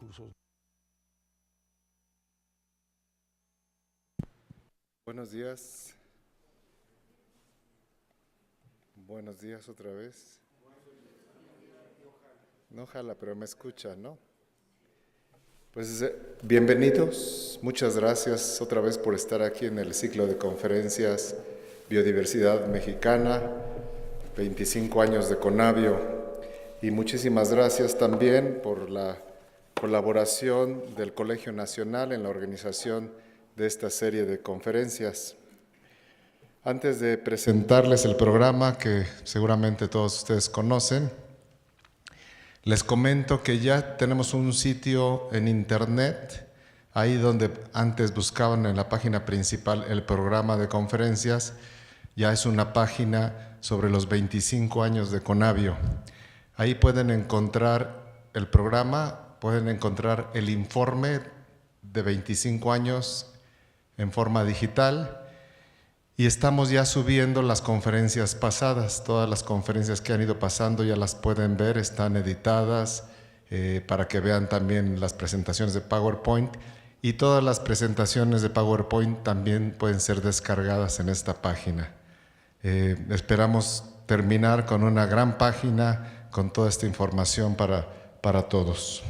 cursos. Buenos días. Buenos días otra vez. No jala, pero me escucha, ¿no? Pues bienvenidos. Muchas gracias otra vez por estar aquí en el ciclo de conferencias Biodiversidad Mexicana, 25 años de Conavio. Y muchísimas gracias también por la colaboración del Colegio Nacional en la organización de esta serie de conferencias. Antes de presentarles el programa que seguramente todos ustedes conocen, les comento que ya tenemos un sitio en internet, ahí donde antes buscaban en la página principal el programa de conferencias, ya es una página sobre los 25 años de Conavio. Ahí pueden encontrar el programa, pueden encontrar el informe de 25 años en forma digital. Y estamos ya subiendo las conferencias pasadas, todas las conferencias que han ido pasando ya las pueden ver, están editadas para que vean también las presentaciones de PowerPoint, y todas las presentaciones de PowerPoint también pueden ser descargadas en esta página. Esperamos terminar con una gran página con toda esta información para todos.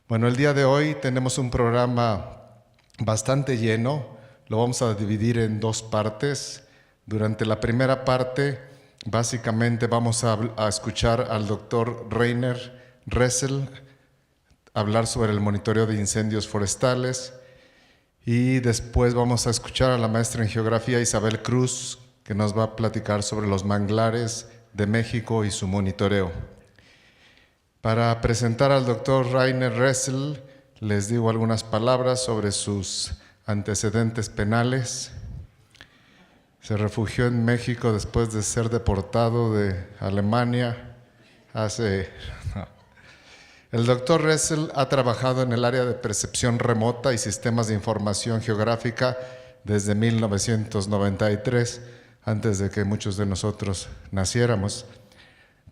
Bueno, el día de hoy tenemos un programa bastante lleno. Lo vamos a dividir en dos partes. Durante la primera parte, básicamente vamos a escuchar al doctor Rainer Ressel hablar sobre el monitoreo de incendios forestales, y después vamos a escuchar a la maestra en geografía Isabel Cruz, que nos va a platicar sobre los manglares de México y su monitoreo. Para presentar al doctor Rainer Ressel, les digo algunas palabras sobre sus antecedentes penales. Se refugió en México después de ser deportado de Alemania El doctor Ressel ha trabajado en el área de percepción remota y sistemas de información geográfica desde 1993, antes de que muchos de nosotros naciéramos.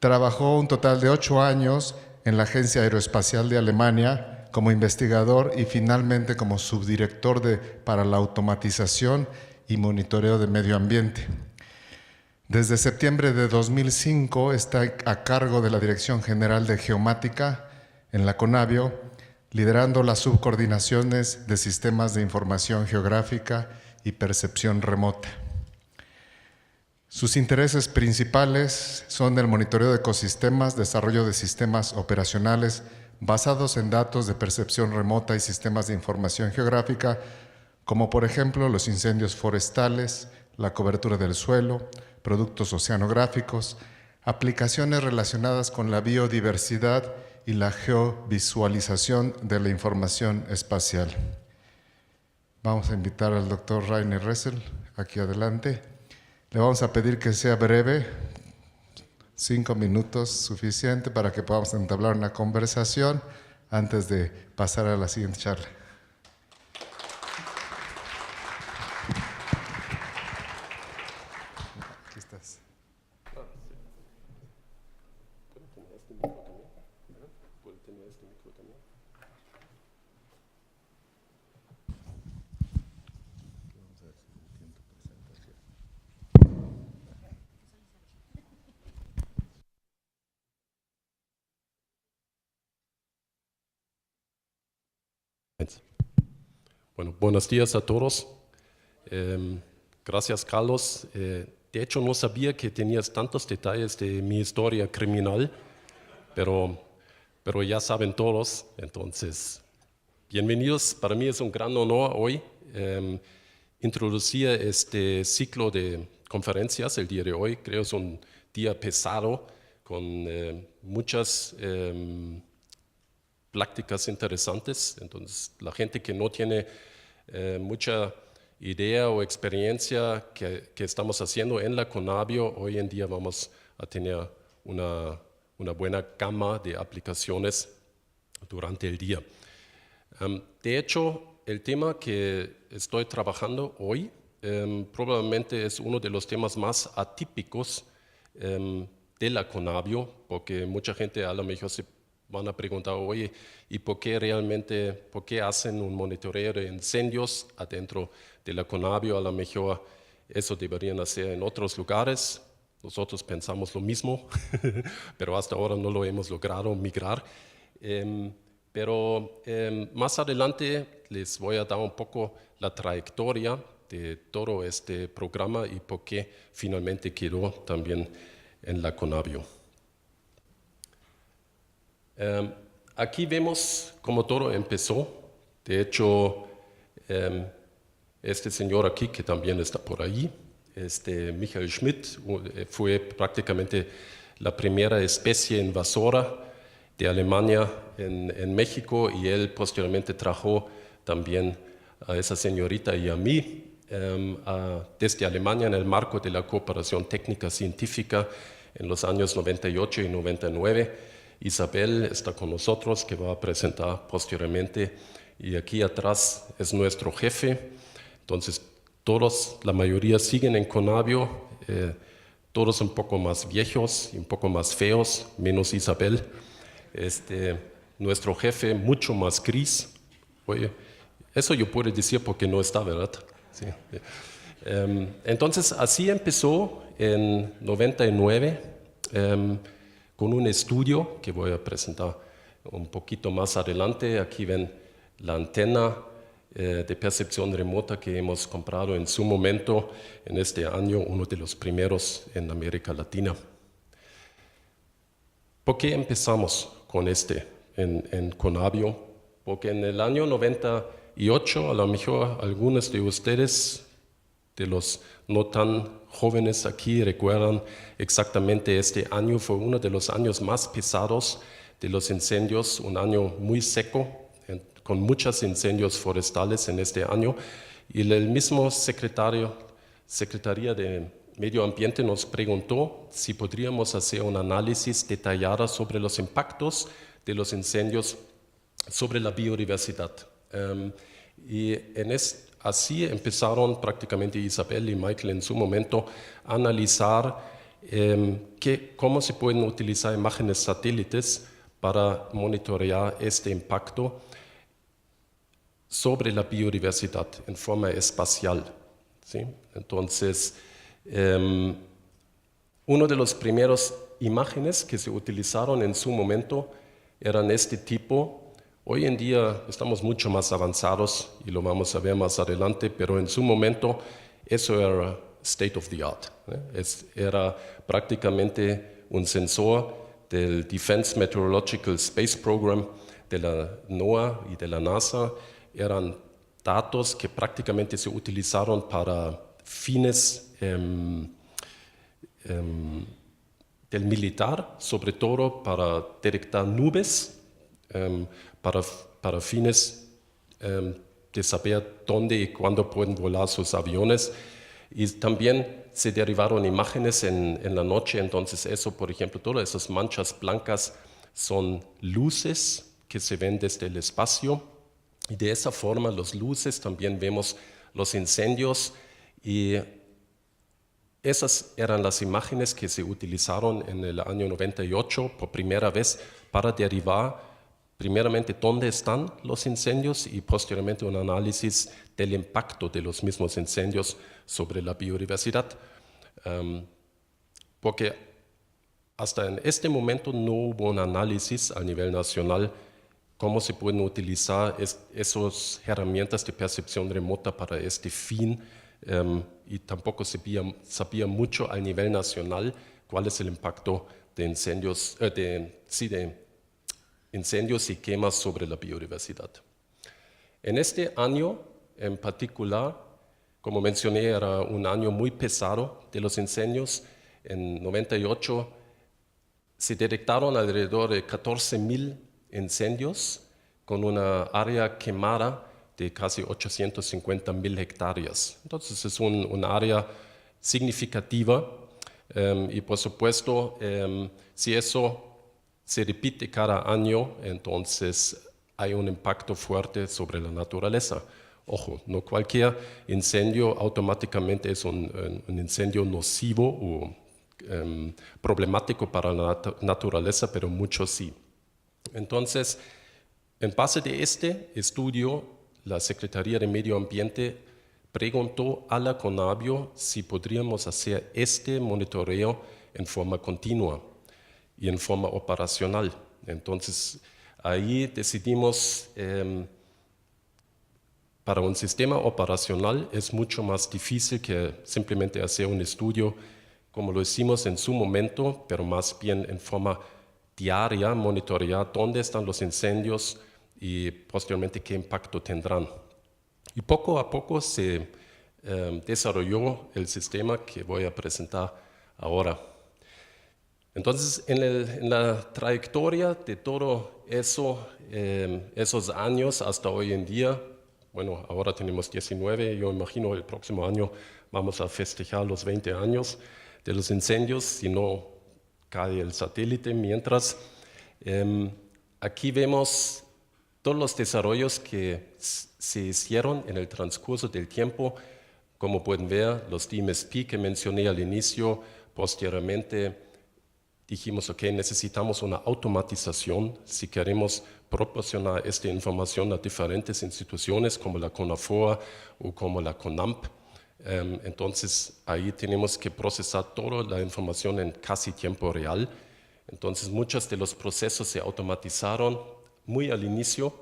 Trabajó un total de 8 años en la Agencia Aeroespacial de Alemania como investigador y finalmente como subdirector para la automatización y monitoreo de medio ambiente. Desde septiembre de 2005 está a cargo de la Dirección General de Geomática en la Conavio, liderando las subcoordinaciones de sistemas de información geográfica y percepción remota. Sus intereses principales son el monitoreo de ecosistemas, desarrollo de sistemas operacionales basados en datos de percepción remota y sistemas de información geográfica, como por ejemplo los incendios forestales, la cobertura del suelo, productos oceanográficos, aplicaciones relacionadas con la biodiversidad y la geovisualización de la información espacial. Vamos a invitar al doctor Rainer Ressel aquí adelante. Le vamos a pedir que sea breve, 5 minutos suficiente para que podamos entablar una conversación antes de pasar a la siguiente charla. Aquí estás. Bueno, buenos días a todos. Gracias, Carlos. De hecho, no sabía que tenías tantos detalles de mi historia criminal, pero ya saben todos. Entonces, bienvenidos. Para mí es un gran honor hoy introducir este ciclo de conferencias el día de hoy. Creo que es un día pesado con muchas prácticas interesantes. Entonces, la gente que no tiene mucha idea o experiencia que estamos haciendo en la Conavio, hoy en día vamos a tener una buena gama de aplicaciones durante el día. De hecho, el tema que estoy trabajando hoy probablemente es uno de los temas más atípicos de la Conavio, porque mucha gente a lo mejor se van a preguntar, oye, ¿y por qué hacen un monitoreo de incendios adentro de la Conavio? A lo mejor eso deberían hacer en otros lugares. Nosotros pensamos lo mismo, pero hasta ahora no lo hemos logrado migrar. Pero más adelante les voy a dar un poco la trayectoria de todo este programa y por qué finalmente quedó también en la Conavio. Aquí vemos cómo todo empezó. De hecho, este señor aquí, que también está por ahí, Michael Schmidt, fue prácticamente la primera especie invasora de Alemania en México, y él posteriormente trajo también a esa señorita y a mí desde Alemania en el marco de la cooperación técnica científica en los años 98 y 99. Isabel está con nosotros, que va a presentar posteriormente, y aquí atrás es nuestro jefe. Entonces, la mayoría siguen en Conavio, todos un poco más viejos y un poco más feos, menos Isabel. Nuestro jefe mucho más gris. Oye, eso yo puedo decir porque no está, ¿verdad? Sí. Entonces, así empezó en 99 con un estudio que voy a presentar un poquito más adelante. Aquí ven la antena de percepción remota que hemos comprado en su momento, en este año, uno de los primeros en América Latina. ¿Por qué empezamos con en Conavio? Porque en el año 98, a lo mejor algunos de ustedes, de los no tan jóvenes aquí, recuerdan exactamente este año. Fue uno de los años más pesados de los incendios, un año muy seco, con muchos incendios forestales en este año. Y el mismo Secretaría de Medio Ambiente nos preguntó si podríamos hacer un análisis detallado sobre los impactos de los incendios sobre la biodiversidad. Así empezaron prácticamente Isabel y Michael en su momento a analizar cómo se pueden utilizar imágenes satélites para monitorear este impacto sobre la biodiversidad en forma espacial, ¿sí? Entonces, una de las primeras imágenes que se utilizaron en su momento eran este tipo. Hoy en día estamos mucho más avanzados y lo vamos a ver más adelante, pero en su momento eso era state of the art, ¿eh? Era prácticamente un sensor del Defense Meteorological Space Program de la NOAA y de la NASA. Eran datos que prácticamente se utilizaron para fines del militar, sobre todo para detectar nubes, para fines de saber dónde y cuándo pueden volar sus aviones. Y también se derivaron imágenes en la noche. Entonces eso, por ejemplo, todas esas manchas blancas son luces que se ven desde el espacio. Y de esa forma, las luces, también vemos los incendios, y esas eran las imágenes que se utilizaron en el año 98 por primera vez para derivar primeramente dónde están los incendios y posteriormente un análisis del impacto de los mismos incendios sobre la biodiversidad. Porque hasta en este momento no hubo un análisis a nivel nacional cómo se pueden utilizar esas herramientas de percepción remota para este fin, y tampoco sabía mucho a nivel nacional cuál es el impacto de incendios, incendios y quemas sobre la biodiversidad. En este año en particular, como mencioné, era un año muy pesado de los incendios. En 98 se detectaron alrededor de 14,000 incendios con una área quemada de casi 850,000 hectáreas. Entonces es un área significativa, y por supuesto, si eso se repite cada año, entonces hay un impacto fuerte sobre la naturaleza. Ojo, no cualquier incendio automáticamente es un incendio nocivo o problemático para la naturaleza, pero muchos sí. Entonces, en base de este estudio, la Secretaría de Medio Ambiente preguntó a la CONABIO si podríamos hacer este monitoreo en forma continua y en forma operacional. Entonces, ahí decidimos, para un sistema operacional es mucho más difícil que simplemente hacer un estudio como lo hicimos en su momento, pero más bien en forma diaria, monitorear dónde están los incendios y posteriormente qué impacto tendrán. Y poco a poco se desarrolló el sistema que voy a presentar ahora. Entonces, en la trayectoria de todo eso, esos años hasta hoy en día, bueno, ahora tenemos 19, yo imagino el próximo año vamos a festejar los 20 años de los incendios, si no cae el satélite mientras. Aquí vemos todos los desarrollos que se hicieron en el transcurso del tiempo. Como pueden ver, los DMSP que mencioné al inicio, posteriormente dijimos, ok, necesitamos una automatización si queremos proporcionar esta información a diferentes instituciones como la CONAFOA o como la CONAMP. Entonces, ahí tenemos que procesar toda la información en casi tiempo real. Entonces, muchos de los procesos se automatizaron muy al inicio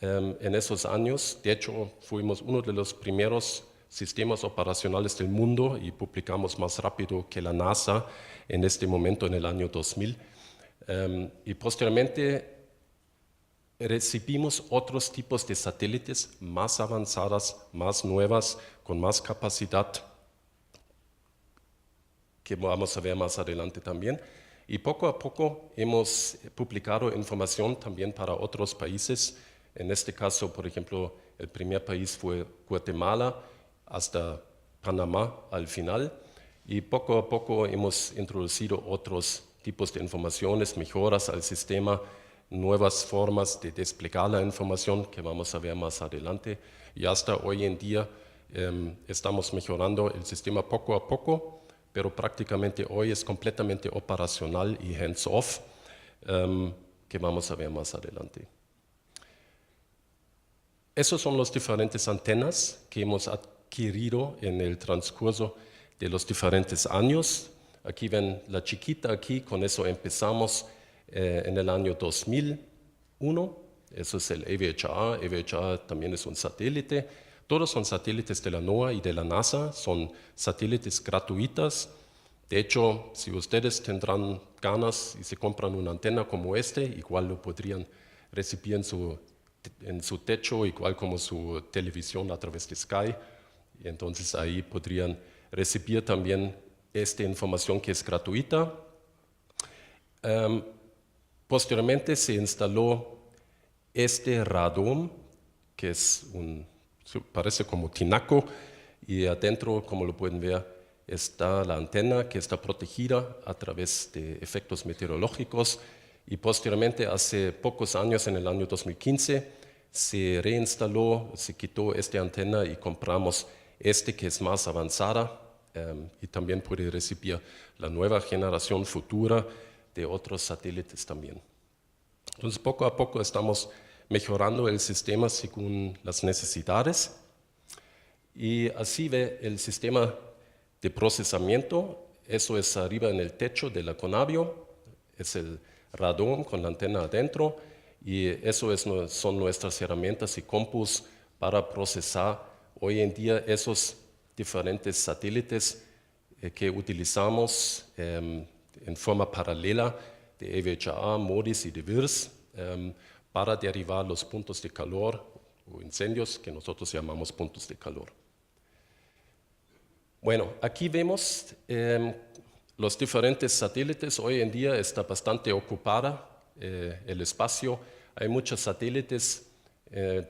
en esos años. De hecho, fuimos uno de los primeros sistemas operacionales del mundo y publicamos más rápido que la NASA en este momento, en el año 2000. Y posteriormente recibimos otros tipos de satélites más avanzadas, más nuevas, con más capacidad, que vamos a ver más adelante también. Y poco a poco hemos publicado información también para otros países. En este caso, por ejemplo, el primer país fue Guatemala, hasta Panamá al final. Y poco a poco hemos introducido otros tipos de informaciones, mejoras al sistema, nuevas formas de desplegar la información que vamos a ver más adelante. Y hasta hoy en día estamos mejorando el sistema poco a poco, pero prácticamente hoy es completamente operacional y hands-off, que vamos a ver más adelante. Esos son los diferentes antenas que hemos adquirido en el transcurso de los diferentes años. Aquí ven la chiquita, aquí con eso empezamos en el año 2001. Eso es el EVHA. EVHA también es un satélite. Todos son satélites de la NOAA y de la NASA. Son satélites gratuitos. De hecho, si ustedes tendrán ganas y se compran una antena como este, igual lo podrían recibir en su techo, igual como su televisión a través de Sky. Y entonces ahí podrían recibir también esta información que es gratuita. Posteriormente se instaló este radom, que parece como tinaco, y adentro, como lo pueden ver, está la antena que está protegida a través de efectos meteorológicos. Y posteriormente, hace pocos años, en el año 2015, se reinstaló, se quitó esta antena y compramos que es más avanzada y también puede recibir la nueva generación futura de otros satélites también. Entonces, poco a poco estamos mejorando el sistema según las necesidades. Y así ve el sistema de procesamiento. Eso es arriba en el techo de la CONABIO. Es el radom con la antena adentro. Y eso son nuestras herramientas y compus para procesar hoy en día esos diferentes satélites que utilizamos en forma paralela de EVHA, MODIS y de VIRS para derivar los puntos de calor o incendios que nosotros llamamos puntos de calor. Bueno, aquí vemos los diferentes satélites. Hoy en día está bastante ocupada el espacio. Hay muchos satélites.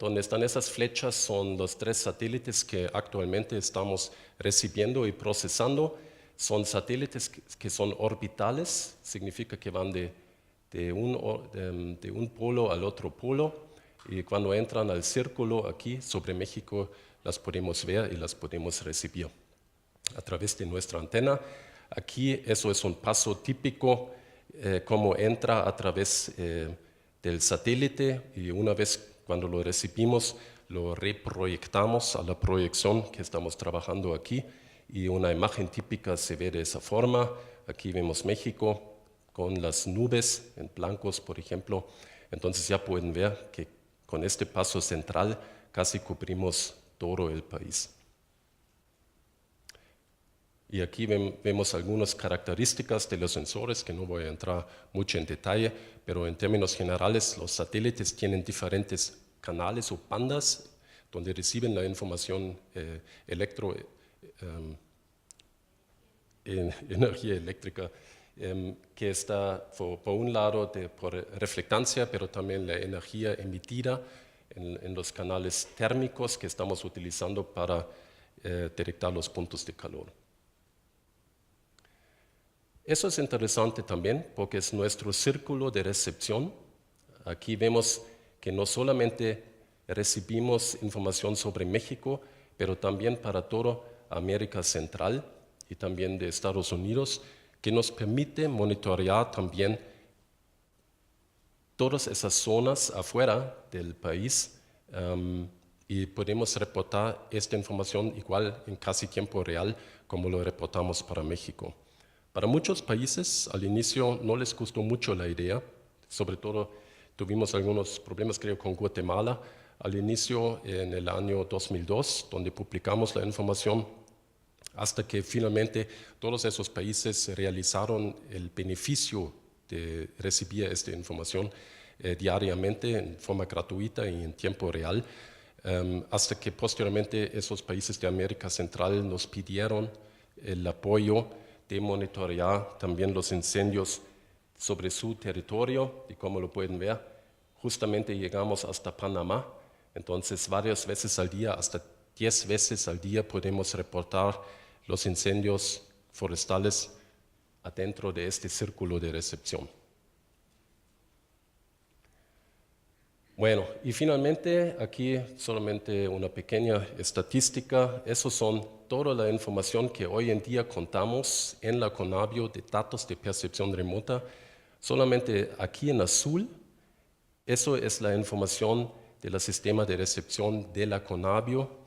Donde están esas flechas son los 3 satélites que actualmente estamos recibiendo y procesando. Son satélites que son orbitales, significa que van de un polo al otro polo, y cuando entran al círculo aquí sobre México las podemos ver y las podemos recibir a través de nuestra antena. Aquí eso es un paso típico, como entra a través del satélite y una vez cuando lo recibimos, lo reproyectamos a la proyección que estamos trabajando aquí y una imagen típica se ve de esa forma. Aquí vemos México con las nubes en blancos, por ejemplo. Entonces ya pueden ver que con este paso central casi cubrimos todo el país. Y aquí vemos algunas características de los sensores que no voy a entrar mucho en detalle, pero en términos generales los satélites tienen diferentes canales o bandas donde reciben la información energía eléctrica que está por un lado por reflectancia, pero también la energía emitida en los canales térmicos que estamos utilizando para detectar los puntos de calor. Eso es interesante también porque es nuestro círculo de recepción. Aquí vemos que no solamente recibimos información sobre México, pero también para toda América Central y también de Estados Unidos, que nos permite monitorear también todas esas zonas afuera del país y podemos reportar esta información igual en casi tiempo real como lo reportamos para México. Para muchos países al inicio no les gustó mucho la idea, sobre todo tuvimos algunos problemas creo con Guatemala al inicio en el año 2002, donde publicamos la información, hasta que finalmente todos esos países realizaron el beneficio de recibir esta información diariamente en forma gratuita y en tiempo real, hasta que posteriormente esos países de América Central nos pidieron el apoyo de monitorear también los incendios sobre su territorio y como lo pueden ver, justamente llegamos hasta Panamá, entonces varias veces al día, hasta 10 veces al día podemos reportar los incendios forestales adentro de este círculo de recepción. Bueno, y finalmente aquí solamente una pequeña estadística. Esos son toda la información que hoy en día contamos en la CONABIO de datos de percepción remota. Solamente aquí en azul, eso es la información del sistema de recepción de la CONABIO.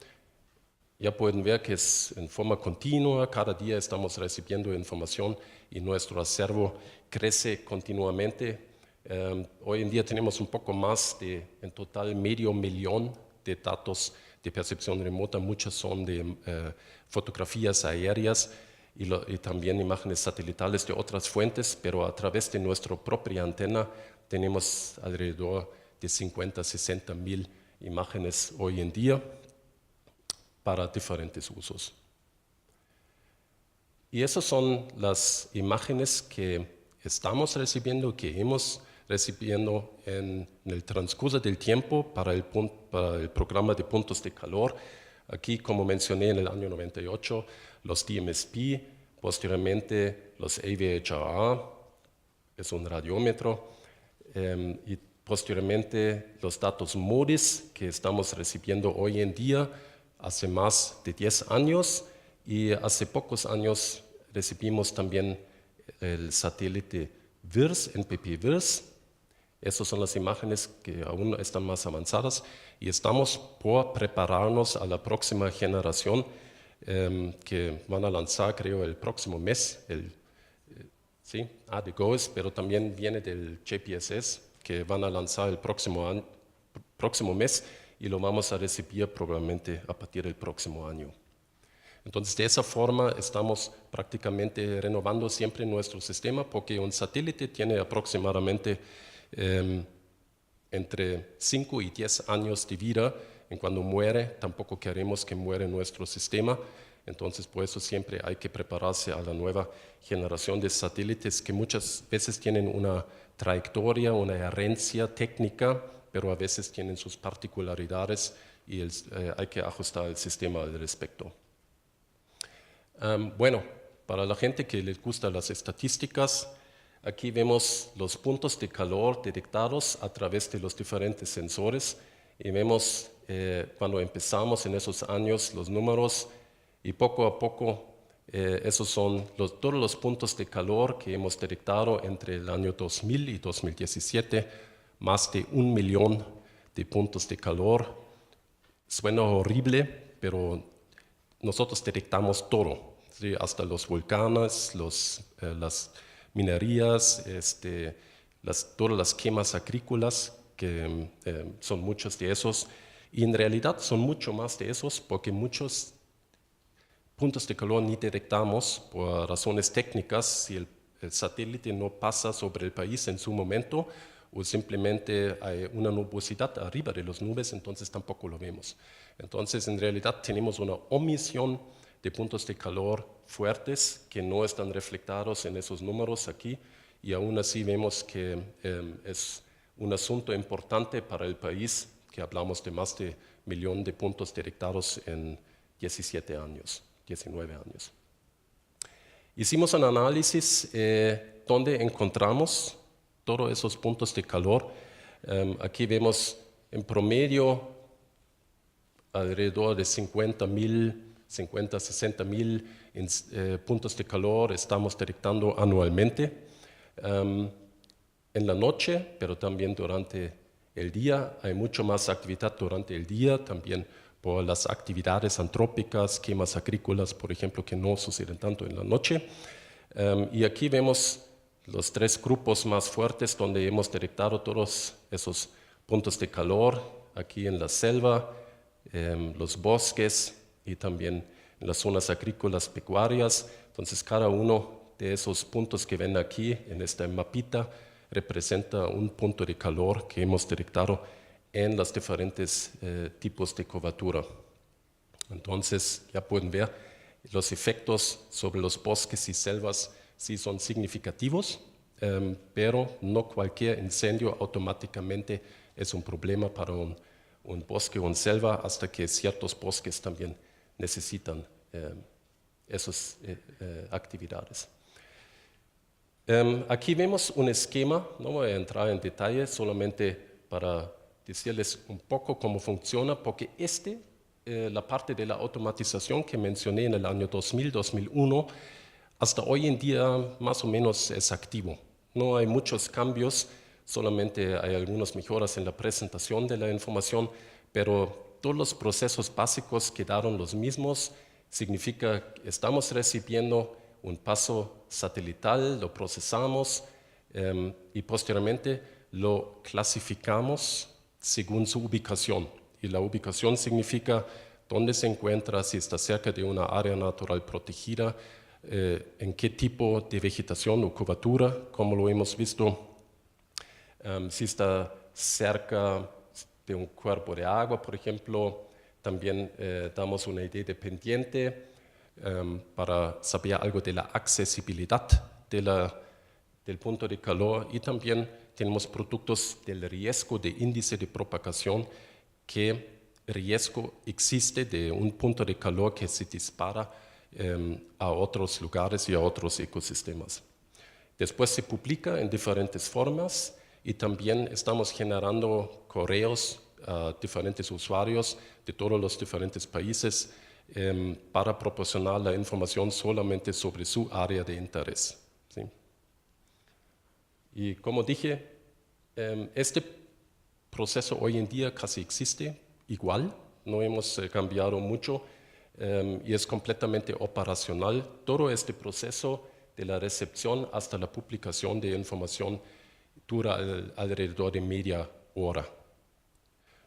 Ya pueden ver que es en forma continua, cada día estamos recibiendo información y nuestro acervo crece continuamente. Hoy en día tenemos un poco más de, en total, 500,000 de datos de percepción remota. Muchos son de fotografías aéreas y también imágenes satelitales de otras fuentes, pero a través de nuestra propia antena tenemos alrededor de 50,000-60,000 imágenes hoy en día para diferentes usos. Y esas son las imágenes que estamos recibiendo, que hemos recibiendo en el transcurso del tiempo para el programa de puntos de calor. Aquí, como mencioné, en el año 98, los DMSP, posteriormente los AVHR, es un radiómetro, y posteriormente los datos MODIS que estamos recibiendo hoy en día, hace más de 10 años, y hace pocos años recibimos también el satélite WIRS, NPP-WIRS. Esas son las imágenes que aún están más avanzadas y estamos por prepararnos a la próxima generación que van a lanzar, creo, el próximo mes. Sí, de GOES, pero también viene del JPSS, que van a lanzar el próximo mes y lo vamos a recibir probablemente a partir del próximo año. Entonces, de esa forma estamos prácticamente renovando siempre nuestro sistema porque un satélite tiene aproximadamente entre 5 y 10 años de vida. En cuando muere, tampoco queremos que muera nuestro sistema. Entonces, por eso siempre hay que prepararse a la nueva generación de satélites que muchas veces tienen una trayectoria, una herencia técnica, pero a veces tienen sus particularidades y hay que ajustar el sistema al respecto. Bueno, para la gente que les gustan las estadísticas, aquí vemos los puntos de calor detectados a través de los diferentes sensores y vemos cuando empezamos en esos años los números y poco a poco esos son todos los puntos de calor que hemos detectado entre el año 2000 y 2017. más de 1 millón de puntos de calor. Suena horrible, pero nosotros detectamos todo, ¿sí? Hasta los volcanes, las minerías, todas las quemas agrícolas, que son muchos de esos, y en realidad son mucho más de esos, porque muchos puntos de calor ni detectamos por razones técnicas, si el satélite no pasa sobre el país en su momento, o simplemente hay una nubosidad arriba de las nubes, entonces tampoco lo vemos. Entonces, en realidad tenemos una omisión de puntos de calor fuertes que no están reflejados en esos números aquí, y aún así vemos que es un asunto importante para el país, que hablamos de más de 1 millón de puntos detectados en 17 años, 19 años. Hicimos un análisis donde encontramos todos esos puntos de calor. Aquí vemos en promedio alrededor de 60.000 puntos de calor estamos detectando anualmente. En la noche, pero también durante el día, hay mucho más actividad durante el día, también por las actividades antrópicas, quemas agrícolas, por ejemplo, que no suceden tanto en la noche. Y aquí vemos los 3 grupos más fuertes donde hemos detectado todos esos puntos de calor, aquí en la selva, los bosques y también en las zonas agrícolas pecuarias. Entonces, cada uno de esos puntos que ven aquí en esta mapita representa un punto de calor que hemos detectado en los diferentes tipos de cobertura. Entonces, ya pueden ver, los efectos sobre los bosques y selvas sí son significativos, pero no cualquier incendio automáticamente es un problema para un bosque o una selva, hasta que ciertos bosques también necesitan esas actividades. Aquí vemos un esquema, no voy a entrar en detalle, solamente para decirles un poco cómo funciona, porque la parte de la automatización que mencioné en el año 2000-2001, hasta hoy en día más o menos es activo. No hay muchos cambios, solamente hay algunas mejoras en la presentación de la información, pero todos los procesos básicos quedaron los mismos. Significa que estamos recibiendo un paso satelital, lo procesamos y posteriormente lo clasificamos según su ubicación. Y la ubicación significa dónde se encuentra, si está cerca de una área natural protegida, en qué tipo de vegetación o cobertura, como lo hemos visto, si está cerca de un cuerpo de agua, por ejemplo. También damos una idea de pendiente para saber algo de la accesibilidad del punto de calor, y también tenemos productos del riesgo de índice de propagación, qué riesgo existe de un punto de calor que se dispara a otros lugares y a otros ecosistemas. Después se publica en diferentes formas, y también estamos generando correos a diferentes usuarios de todos los diferentes países para proporcionar la información solamente sobre su área de interés, ¿sí? Y como dije, este proceso hoy en día casi existe igual, no hemos cambiado mucho, y es completamente operacional. Todo este proceso de la recepción hasta la publicación de información dura alrededor de media hora.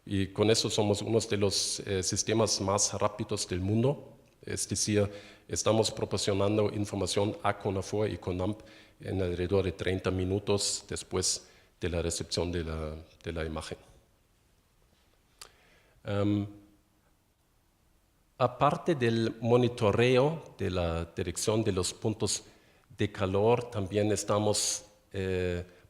Y con eso somos uno de los sistemas más rápidos del mundo. Es decir, estamos proporcionando información a CONAFOR y CONAMP en alrededor de 30 minutos después de la recepción de la imagen. Aparte del monitoreo de la detección de los puntos de calor, también estamos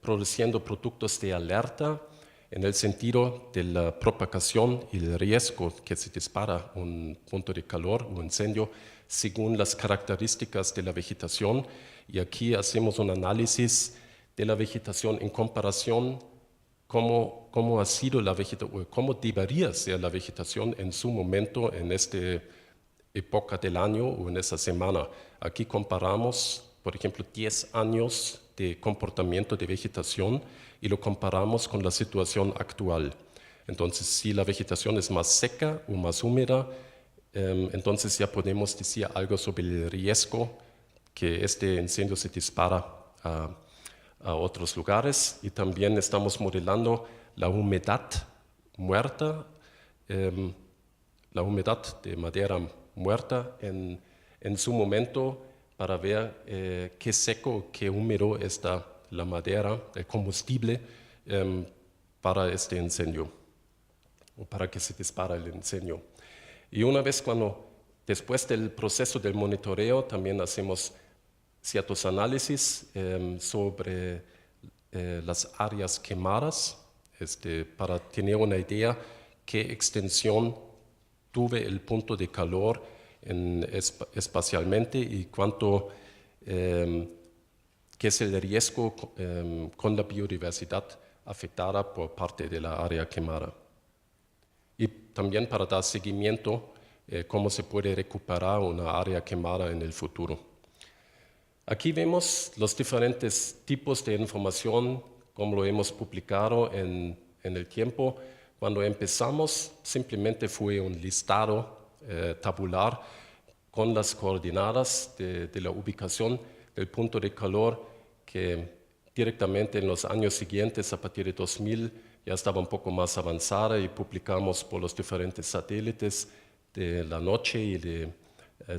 produciendo productos de alerta en el sentido de la propagación y el riesgo que se dispara un punto de calor o incendio según las características de la vegetación. Y aquí hacemos un análisis de la vegetación en comparación cómo ha sido la vegetación, cómo debería ser la vegetación en su momento, en esta época del año o en esa semana. Aquí comparamos por ejemplo, 10 años de comportamiento de vegetación y lo comparamos con la situación actual. Entonces, si la vegetación es más seca o más húmeda, entonces ya podemos decir algo sobre el riesgo que este incendio se dispara a otros lugares, y también estamos modelando la humedad muerta, la humedad de madera muerta en su momento, para ver qué seco, qué húmedo está la madera, el combustible para este incendio, o para que se dispara el incendio. Y una vez después del proceso del monitoreo, también hacemos ciertos análisis sobre las áreas quemadas, para tener una idea qué extensión tuve el punto de calor espacialmente, y qué es el riesgo con la biodiversidad afectada por parte de la área quemada. Y también para dar seguimiento cómo se puede recuperar una área quemada en el futuro. Aquí vemos los diferentes tipos de información, como lo hemos publicado en el tiempo. Cuando empezamos, simplemente fue un listado tabular con las coordenadas de la ubicación del punto de calor, que directamente en los años siguientes, a partir de 2000, ya estaba un poco más avanzada, y publicamos por los diferentes satélites de la noche y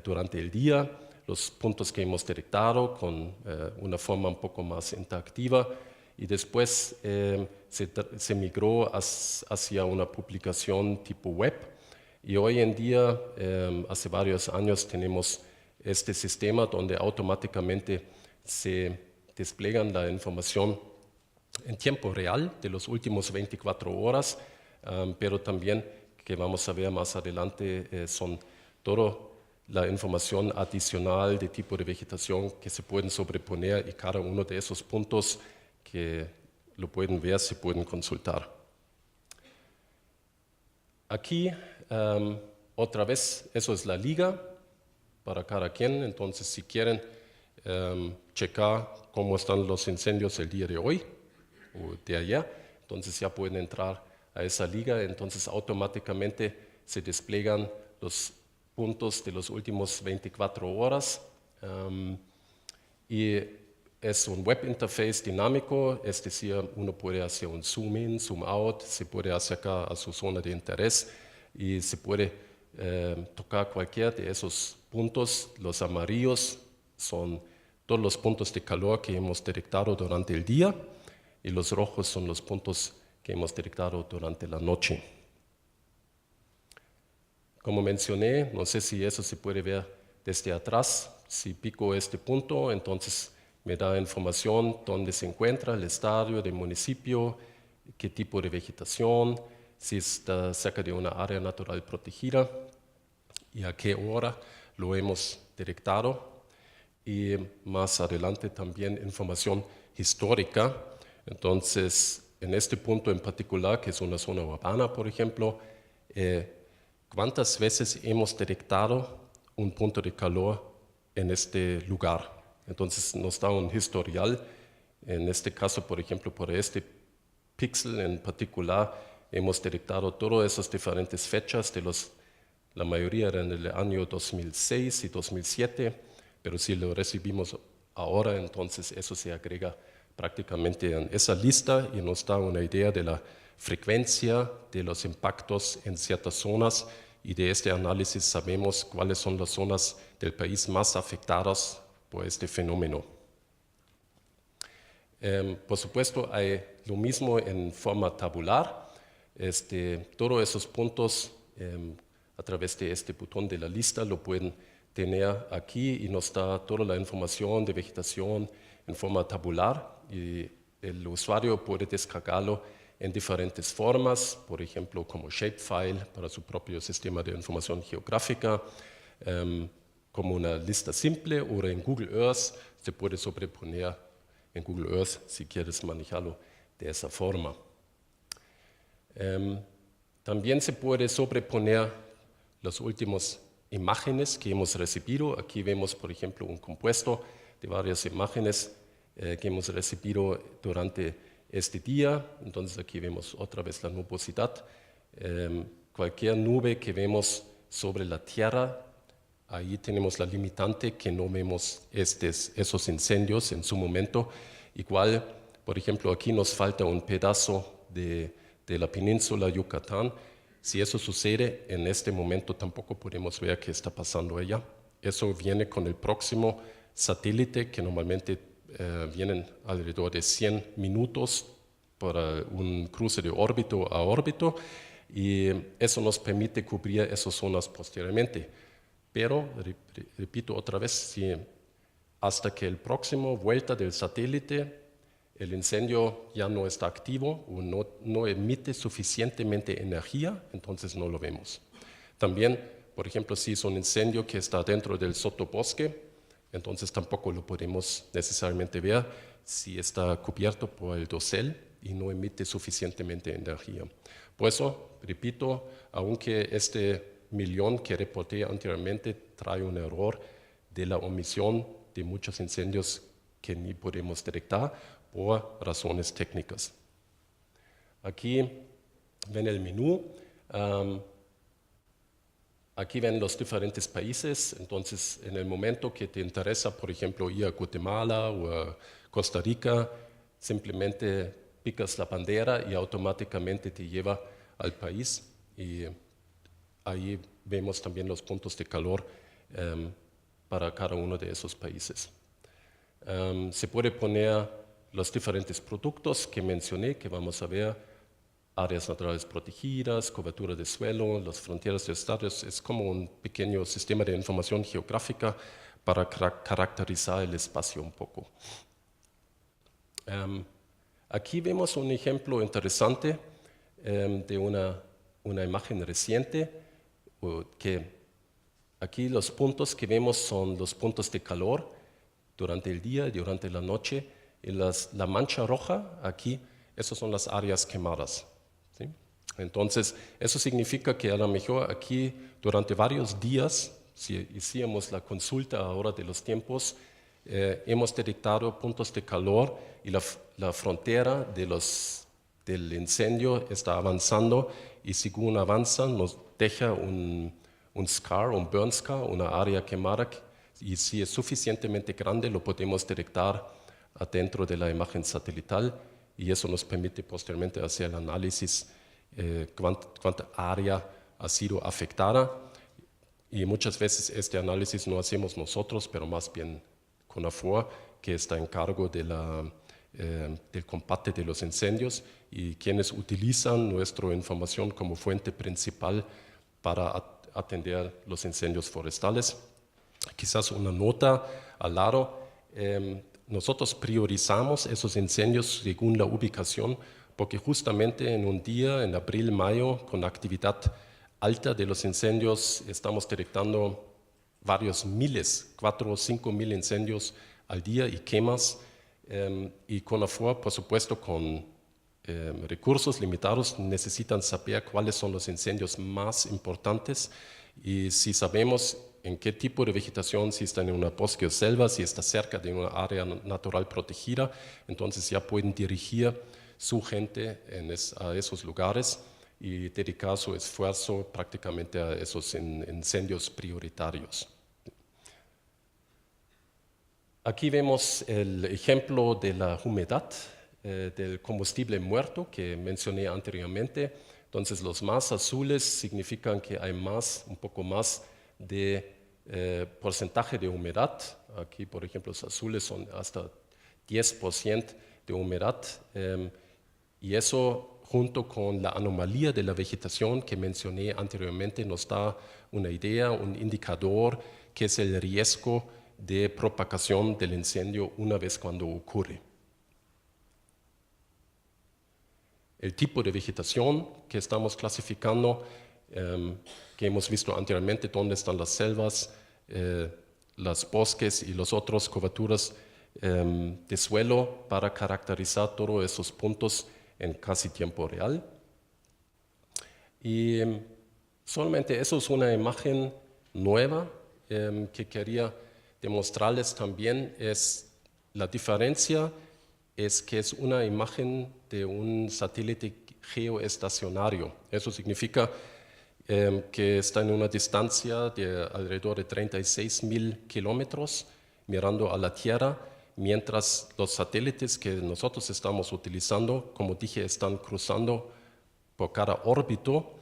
durante el día los puntos que hemos detectado con una forma un poco más interactiva, y después se migró hacia una publicación tipo web, y hoy en día, hace varios años, tenemos este sistema donde automáticamente se despliegan la información en tiempo real de los últimos 24 horas, pero también, que vamos a ver más adelante, son todo la información adicional de tipo de vegetación que se pueden sobreponer, y cada uno de esos puntos que lo pueden ver, se pueden consultar. Aquí, otra vez, eso es la liga para cada quien. Entonces, si quieren checar cómo están los incendios el día de hoy o de ayer, entonces ya pueden entrar a esa liga. Entonces, automáticamente se despliegan los puntos de los últimos 24 horas, y es un web interface dinámico, es decir, uno puede hacer un zoom in, zoom out, se puede acercar a su zona de interés, y se puede tocar cualquier de esos puntos. Los amarillos son todos los puntos de calor que hemos detectado durante el día, y los rojos son los puntos que hemos detectado durante la noche. Como mencioné, no sé si eso se puede ver desde atrás. Si pico este punto, entonces me da información dónde se encuentra el estadio del municipio, qué tipo de vegetación, si está cerca de una área natural protegida y a qué hora lo hemos detectado. Y más adelante también información histórica. Entonces, en este punto en particular, que es una zona urbana, por ejemplo, ¿cuántas veces hemos detectado un punto de calor en este lugar? Entonces nos da un historial. En este caso, por ejemplo, por este píxel en particular, hemos detectado todas esas diferentes fechas. La mayoría eran en el año 2006 y 2007, pero si lo recibimos ahora, entonces eso se agrega prácticamente en esa lista, y nos da una idea de la frecuencia de los impactos en ciertas zonas, y de este análisis sabemos cuáles son las zonas del país más afectadas por este fenómeno. Por supuesto, hay lo mismo en forma tabular. Todos esos puntos, a través de este botón de la lista, lo pueden tener aquí, y nos da toda la información de vegetación en forma tabular, y el usuario puede descargarlo en diferentes formas, por ejemplo, como shapefile para su propio sistema de información geográfica, como una lista simple, o en Google Earth se puede sobreponer en Google Earth si quieres manejarlo de esa forma. También se puede sobreponer las últimas imágenes que hemos recibido. Aquí vemos, por ejemplo, un compuesto de varias imágenes que hemos recibido durante este día. Entonces aquí vemos otra vez la nubosidad. Cualquier nube que vemos sobre la Tierra, ahí tenemos la limitante que no vemos esos incendios en su momento. Igual, por ejemplo, aquí nos falta un pedazo de la península Yucatán. Si eso sucede, en este momento tampoco podemos ver qué está pasando allá. Eso viene con el próximo satélite, que normalmente vienen alrededor de 100 minutos para un cruce de órbito a órbito, y eso nos permite cubrir esas zonas posteriormente. Pero, repito otra vez, si hasta que el próximo vuelta del satélite el incendio ya no está activo o no emite suficientemente energía, entonces no lo vemos. También, por ejemplo, si es un incendio que está dentro del sotobosque, entonces tampoco lo podemos necesariamente ver si está cubierto por el dosel y no emite suficientemente energía. Por eso, repito, aunque este millón que reporté anteriormente trae un error de la omisión de muchos incendios que ni podemos detectar por razones técnicas. Aquí ven el menú. Aquí ven los diferentes países. Entonces, en el momento que te interesa, por ejemplo, ir a Guatemala o a Costa Rica, simplemente picas la bandera y automáticamente te lleva al país. Y ahí vemos también los puntos de calor para cada uno de esos países. Se puede poner los diferentes productos que mencioné, que vamos a ver: áreas naturales protegidas, cobertura de suelo, las fronteras de estados. Es como un pequeño sistema de información geográfica para caracterizar el espacio un poco. Aquí vemos un ejemplo interesante de una imagen reciente, que aquí los puntos que vemos son los puntos de calor durante el día y durante la noche. Y la mancha roja aquí, esas son las áreas quemadas, ¿sí? Entonces, eso significa que a lo mejor aquí durante varios días, si hicimos la consulta ahora de los tiempos, hemos detectado puntos de calor y la frontera del incendio está avanzando, y según avanza nos deja un scar, un burn scar, una área quemada, y si es suficientemente grande lo podemos detectar dentro de la imagen satelital, y eso nos permite posteriormente hacer el análisis cuánta área ha sido afectada. Y muchas veces este análisis no hacemos nosotros, pero más bien CONAFOR, que está en cargo del combate de los incendios, y quienes utilizan nuestra información como fuente principal para atender los incendios forestales. Quizás una nota al lado. Nosotros priorizamos esos incendios según la ubicación, porque justamente en un día, en abril, mayo, con actividad alta de los incendios, estamos detectando varios miles, 4 o 5 mil incendios al día y quemas. Y CONAFOR, por supuesto, con recursos limitados, necesitan saber cuáles son los incendios más importantes, y si sabemos en qué tipo de vegetación, si está en una bosque o selva, si está cerca de una área natural protegida, entonces ya pueden dirigir su gente a esos lugares y dedicar su esfuerzo prácticamente a esos incendios prioritarios. Aquí vemos el ejemplo de la humedad del combustible muerto que mencioné anteriormente. Entonces los más azules significan que hay un poco más de porcentaje de humedad. Aquí, por ejemplo, los azules son hasta 10% de humedad, y eso, junto con la anomalía de la vegetación que mencioné anteriormente, nos da una idea, un indicador, que es el riesgo de propagación del incendio una vez cuando ocurre. El tipo de vegetación que estamos clasificando, que hemos visto anteriormente, dónde están las selvas, los bosques y las otras coberturas de suelo, para caracterizar todos esos puntos en casi tiempo real. Y solamente eso es una imagen nueva que quería demostrarles también es la diferencia, es que es una imagen de un satélite geoestacionario. Eso significa que está en una distancia de alrededor de 36.000 kilómetros mirando a la Tierra, mientras los satélites que nosotros estamos utilizando, como dije, están cruzando por cada órbito,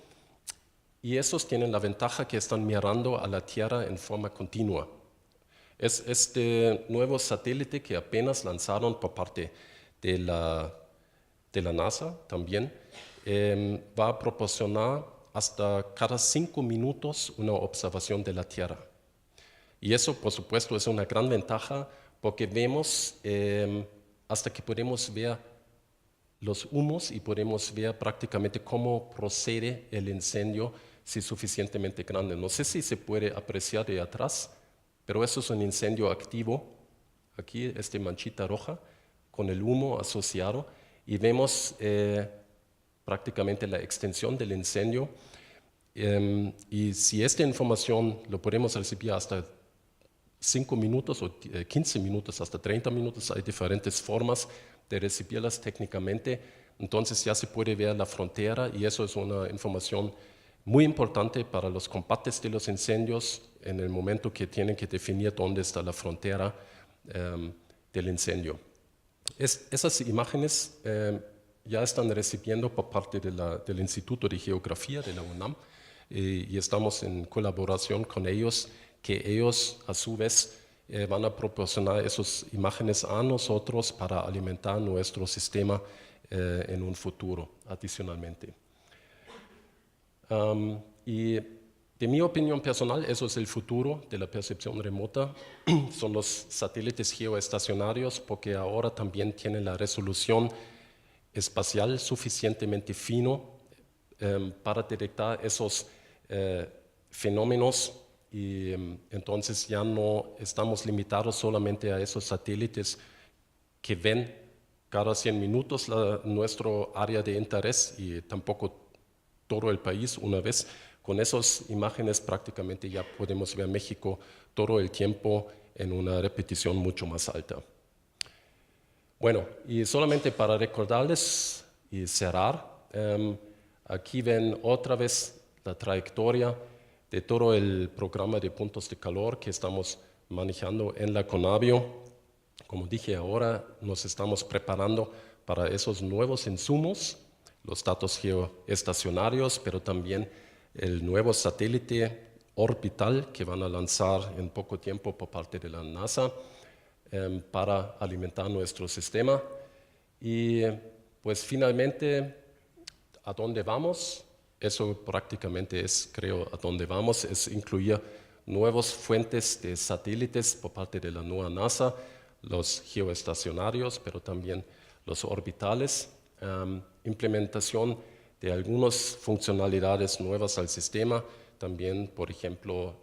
y esos tienen la ventaja que están mirando a la Tierra en forma continua. Es este nuevo satélite que apenas lanzaron por parte de la NASA también, va a proporcionar hasta cada 5 minutos una observación de la Tierra. Y eso, por supuesto, es una gran ventaja porque vemos hasta que podemos ver los humos y podemos ver prácticamente cómo procede el incendio si es suficientemente grande. No sé si se puede apreciar de atrás, pero eso es un incendio activo. Aquí, esta manchita roja con el humo asociado, y vemos prácticamente la extensión del incendio. Y si esta información lo podemos recibir hasta 5 minutos o 15 minutos, hasta 30 minutos, hay diferentes formas de recibirlas técnicamente, entonces ya se puede ver la frontera, y eso es una información muy importante para los combates de los incendios en el momento que tienen que definir dónde está la frontera del incendio. Esas imágenes ya están recibiendo por parte del Instituto de Geografía de la UNAM, y estamos en colaboración con ellos, que ellos a su vez van a proporcionar esas imágenes a nosotros para alimentar nuestro sistema en un futuro adicionalmente. Y de mi opinión personal, eso es el futuro de la percepción remota. Son los satélites geoestacionarios, porque ahora también tienen la resolución espacial suficientemente fino para detectar esos fenómenos, y entonces ya no estamos limitados solamente a esos satélites que ven cada 100 minutos nuestro área de interés, y tampoco todo el país una vez. Con esas imágenes prácticamente ya podemos ver México todo el tiempo en una repetición mucho más alta. Bueno, y solamente para recordarles y cerrar, aquí ven otra vez la trayectoria de todo el programa de puntos de calor que estamos manejando en la CONABIO. Como dije, ahora nos estamos preparando para esos nuevos insumos, los datos geoestacionarios, pero también el nuevo satélite orbital que van a lanzar en poco tiempo por parte de la NASA para alimentar nuestro sistema. Y pues finalmente, ¿a dónde vamos? Eso prácticamente es, creo, a dónde vamos, es incluir nuevas fuentes de satélites por parte de la nueva NASA, los geoestacionarios, pero también los orbitales, implementación de algunas funcionalidades nuevas al sistema, también, por ejemplo,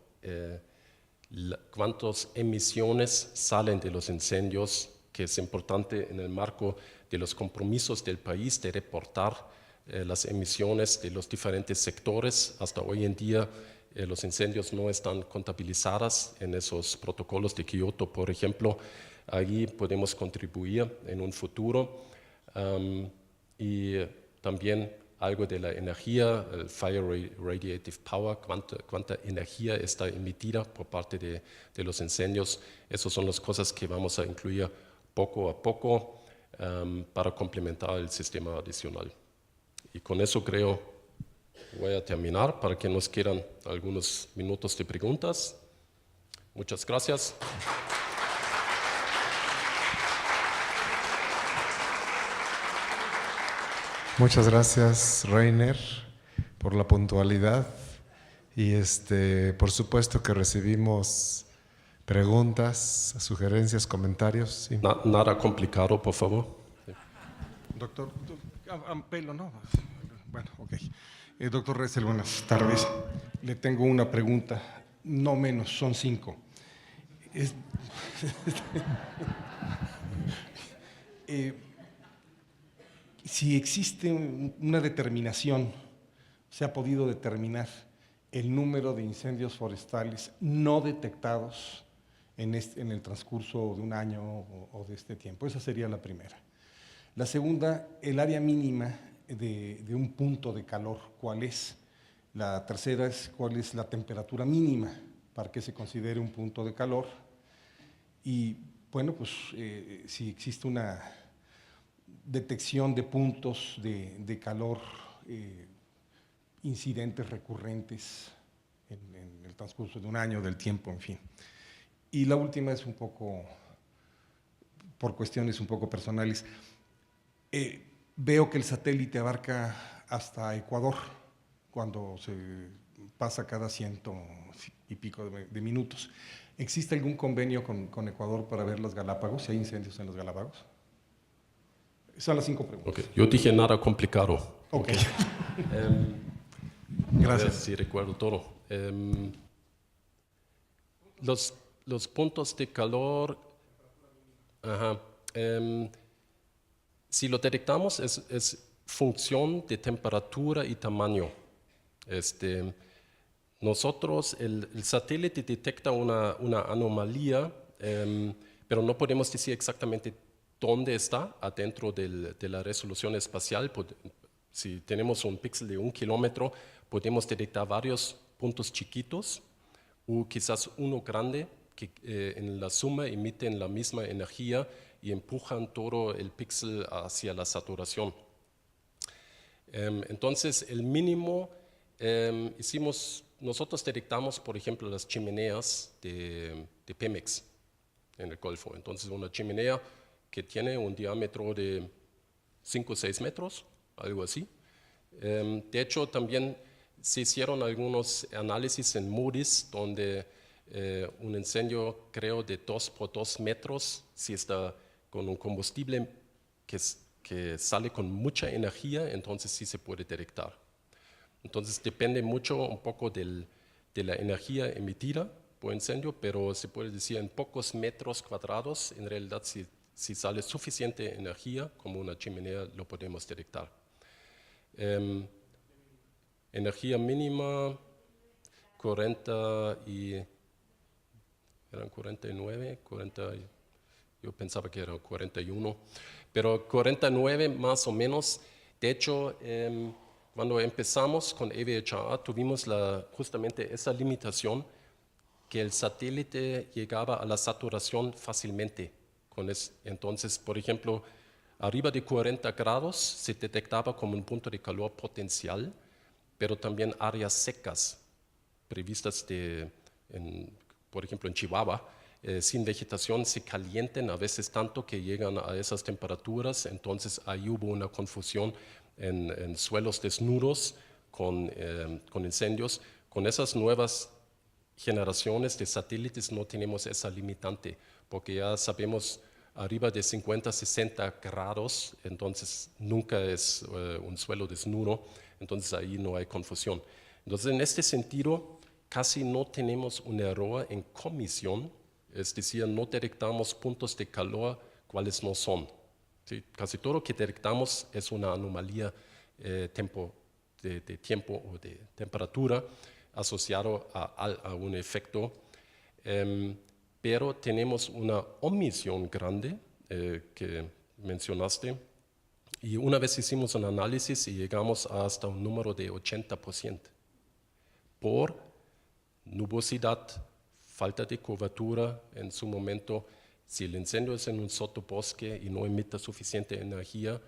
cuántas emisiones salen de los incendios, que es importante en el marco de los compromisos del país de reportar las emisiones de los diferentes sectores. Hasta hoy en día los incendios no están contabilizados en esos protocolos de Kioto, por ejemplo. Allí podemos contribuir en un futuro. Y también algo de la energía, el Fire Radiative Power, cuánta energía está emitida por parte de los incendios. Esas son las cosas que vamos a incluir poco a poco para complementar el sistema adicional. Y con eso creo voy a terminar, para que nos quedan algunos minutos de preguntas. Muchas gracias. Muchas gracias, Reiner, por la puntualidad, y por supuesto que recibimos preguntas, sugerencias, comentarios. Sí. Nada complicado, por favor. Doctor, pelo, ¿no? Bueno, ok. Doctor Ressel, buenas tardes. Le tengo una pregunta, no menos, son 5. Si existe una determinación, se ha podido determinar el número de incendios forestales no detectados en el transcurso de un año o de este tiempo. Esa sería la primera. La segunda, el área mínima de un punto de calor, ¿cuál es? La tercera es cuál es la temperatura mínima para que se considere un punto de calor. Y bueno, pues si existe una detección de puntos de calor, incidentes recurrentes en el transcurso de un año, del tiempo, en fin. Y la última es un poco, por cuestiones un poco personales, veo que el satélite abarca hasta Ecuador, cuando se pasa cada 100 y pico de minutos. ¿Existe algún convenio con Ecuador para ver las Galápagos, si hay incendios en las Galápagos? Son las 5 preguntas. Okay. Yo dije nada complicado. Ok. A ver Gracias. si recuerdo todo. Los puntos de calor, ajá, si lo detectamos es función de temperatura y tamaño. Nosotros, el satélite detecta una anomalía, pero no podemos decir exactamente dónde está adentro de la resolución espacial. Si tenemos un píxel de 1 kilómetro, podemos detectar varios puntos chiquitos o quizás uno grande que en la suma emiten la misma energía y empujan todo el píxel hacia la saturación. Entonces, el mínimo, nosotros detectamos, por ejemplo, las chimeneas de Pemex en el Golfo. Entonces, una chimenea que tiene un diámetro de 5 o 6 metros, algo así. De hecho, también se hicieron algunos análisis en Moody's, donde un incendio, creo, de 2 por 2 metros, si está con un combustible que sale con mucha energía, entonces sí se puede detectar. Entonces depende mucho un poco de la energía emitida por incendio, pero se puede decir en pocos metros cuadrados, en realidad si sale suficiente energía como una chimenea, lo podemos detectar. Energía mínima, 49, yo pensaba que eran 41, pero 49 más o menos. De hecho, cuando empezamos con EVHA tuvimos justamente esa limitación, que el satélite llegaba a la saturación fácilmente. Entonces, por ejemplo, arriba de 40 grados se detectaba como un punto de calor potencial, pero también áreas secas previstas por ejemplo en Chihuahua, sin vegetación se calienten a veces tanto que llegan a esas temperaturas. Entonces ahí hubo una confusión en suelos desnudos con incendios. Con esas nuevas generaciones de satélites no tenemos esa limitante, porque ya sabemos arriba de 50, 60 grados, entonces nunca es un suelo desnudo, entonces ahí no hay confusión. Entonces en este sentido casi no tenemos un error en comisión, es decir, no detectamos puntos de calor cuales no son. ¿Sí? Casi todo lo que detectamos es una anomalía de tiempo o de temperatura asociado a un efecto, pero tenemos una omisión grande que mencionaste, y una vez hicimos un análisis y llegamos hasta un número de 80% por nubosidad, falta de cobertura en su momento. Si el incendio es en un sotobosque y no emite suficiente energía,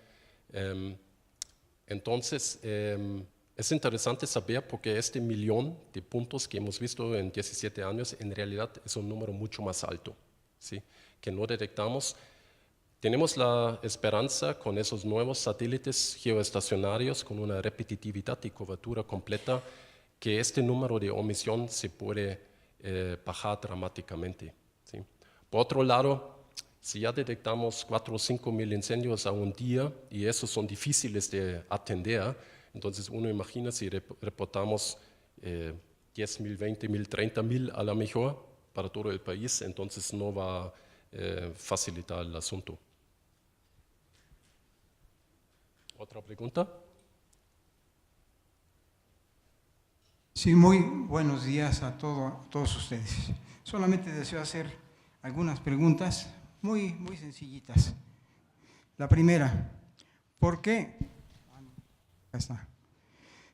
entonces es interesante saber, porque este 1.000.000 de puntos que hemos visto en 17 años en realidad es un número mucho más alto, ¿sí? Que no detectamos. Tenemos la esperanza con esos nuevos satélites geoestacionarios con una repetitividad y cobertura completa que este número de omisión se puede bajar dramáticamente, ¿sí? Por otro lado, si ya detectamos 4 o 5 mil incendios a un día y esos son difíciles de atender, entonces uno imagina si reportamos 10 mil, 20 mil, 30 mil a la mejor para todo el país, entonces no va a facilitar el asunto. ¿Otra pregunta? Sí, muy buenos días a todos ustedes. Solamente deseo hacer algunas preguntas muy sencillitas. La primera, ¿por qué? Acá está.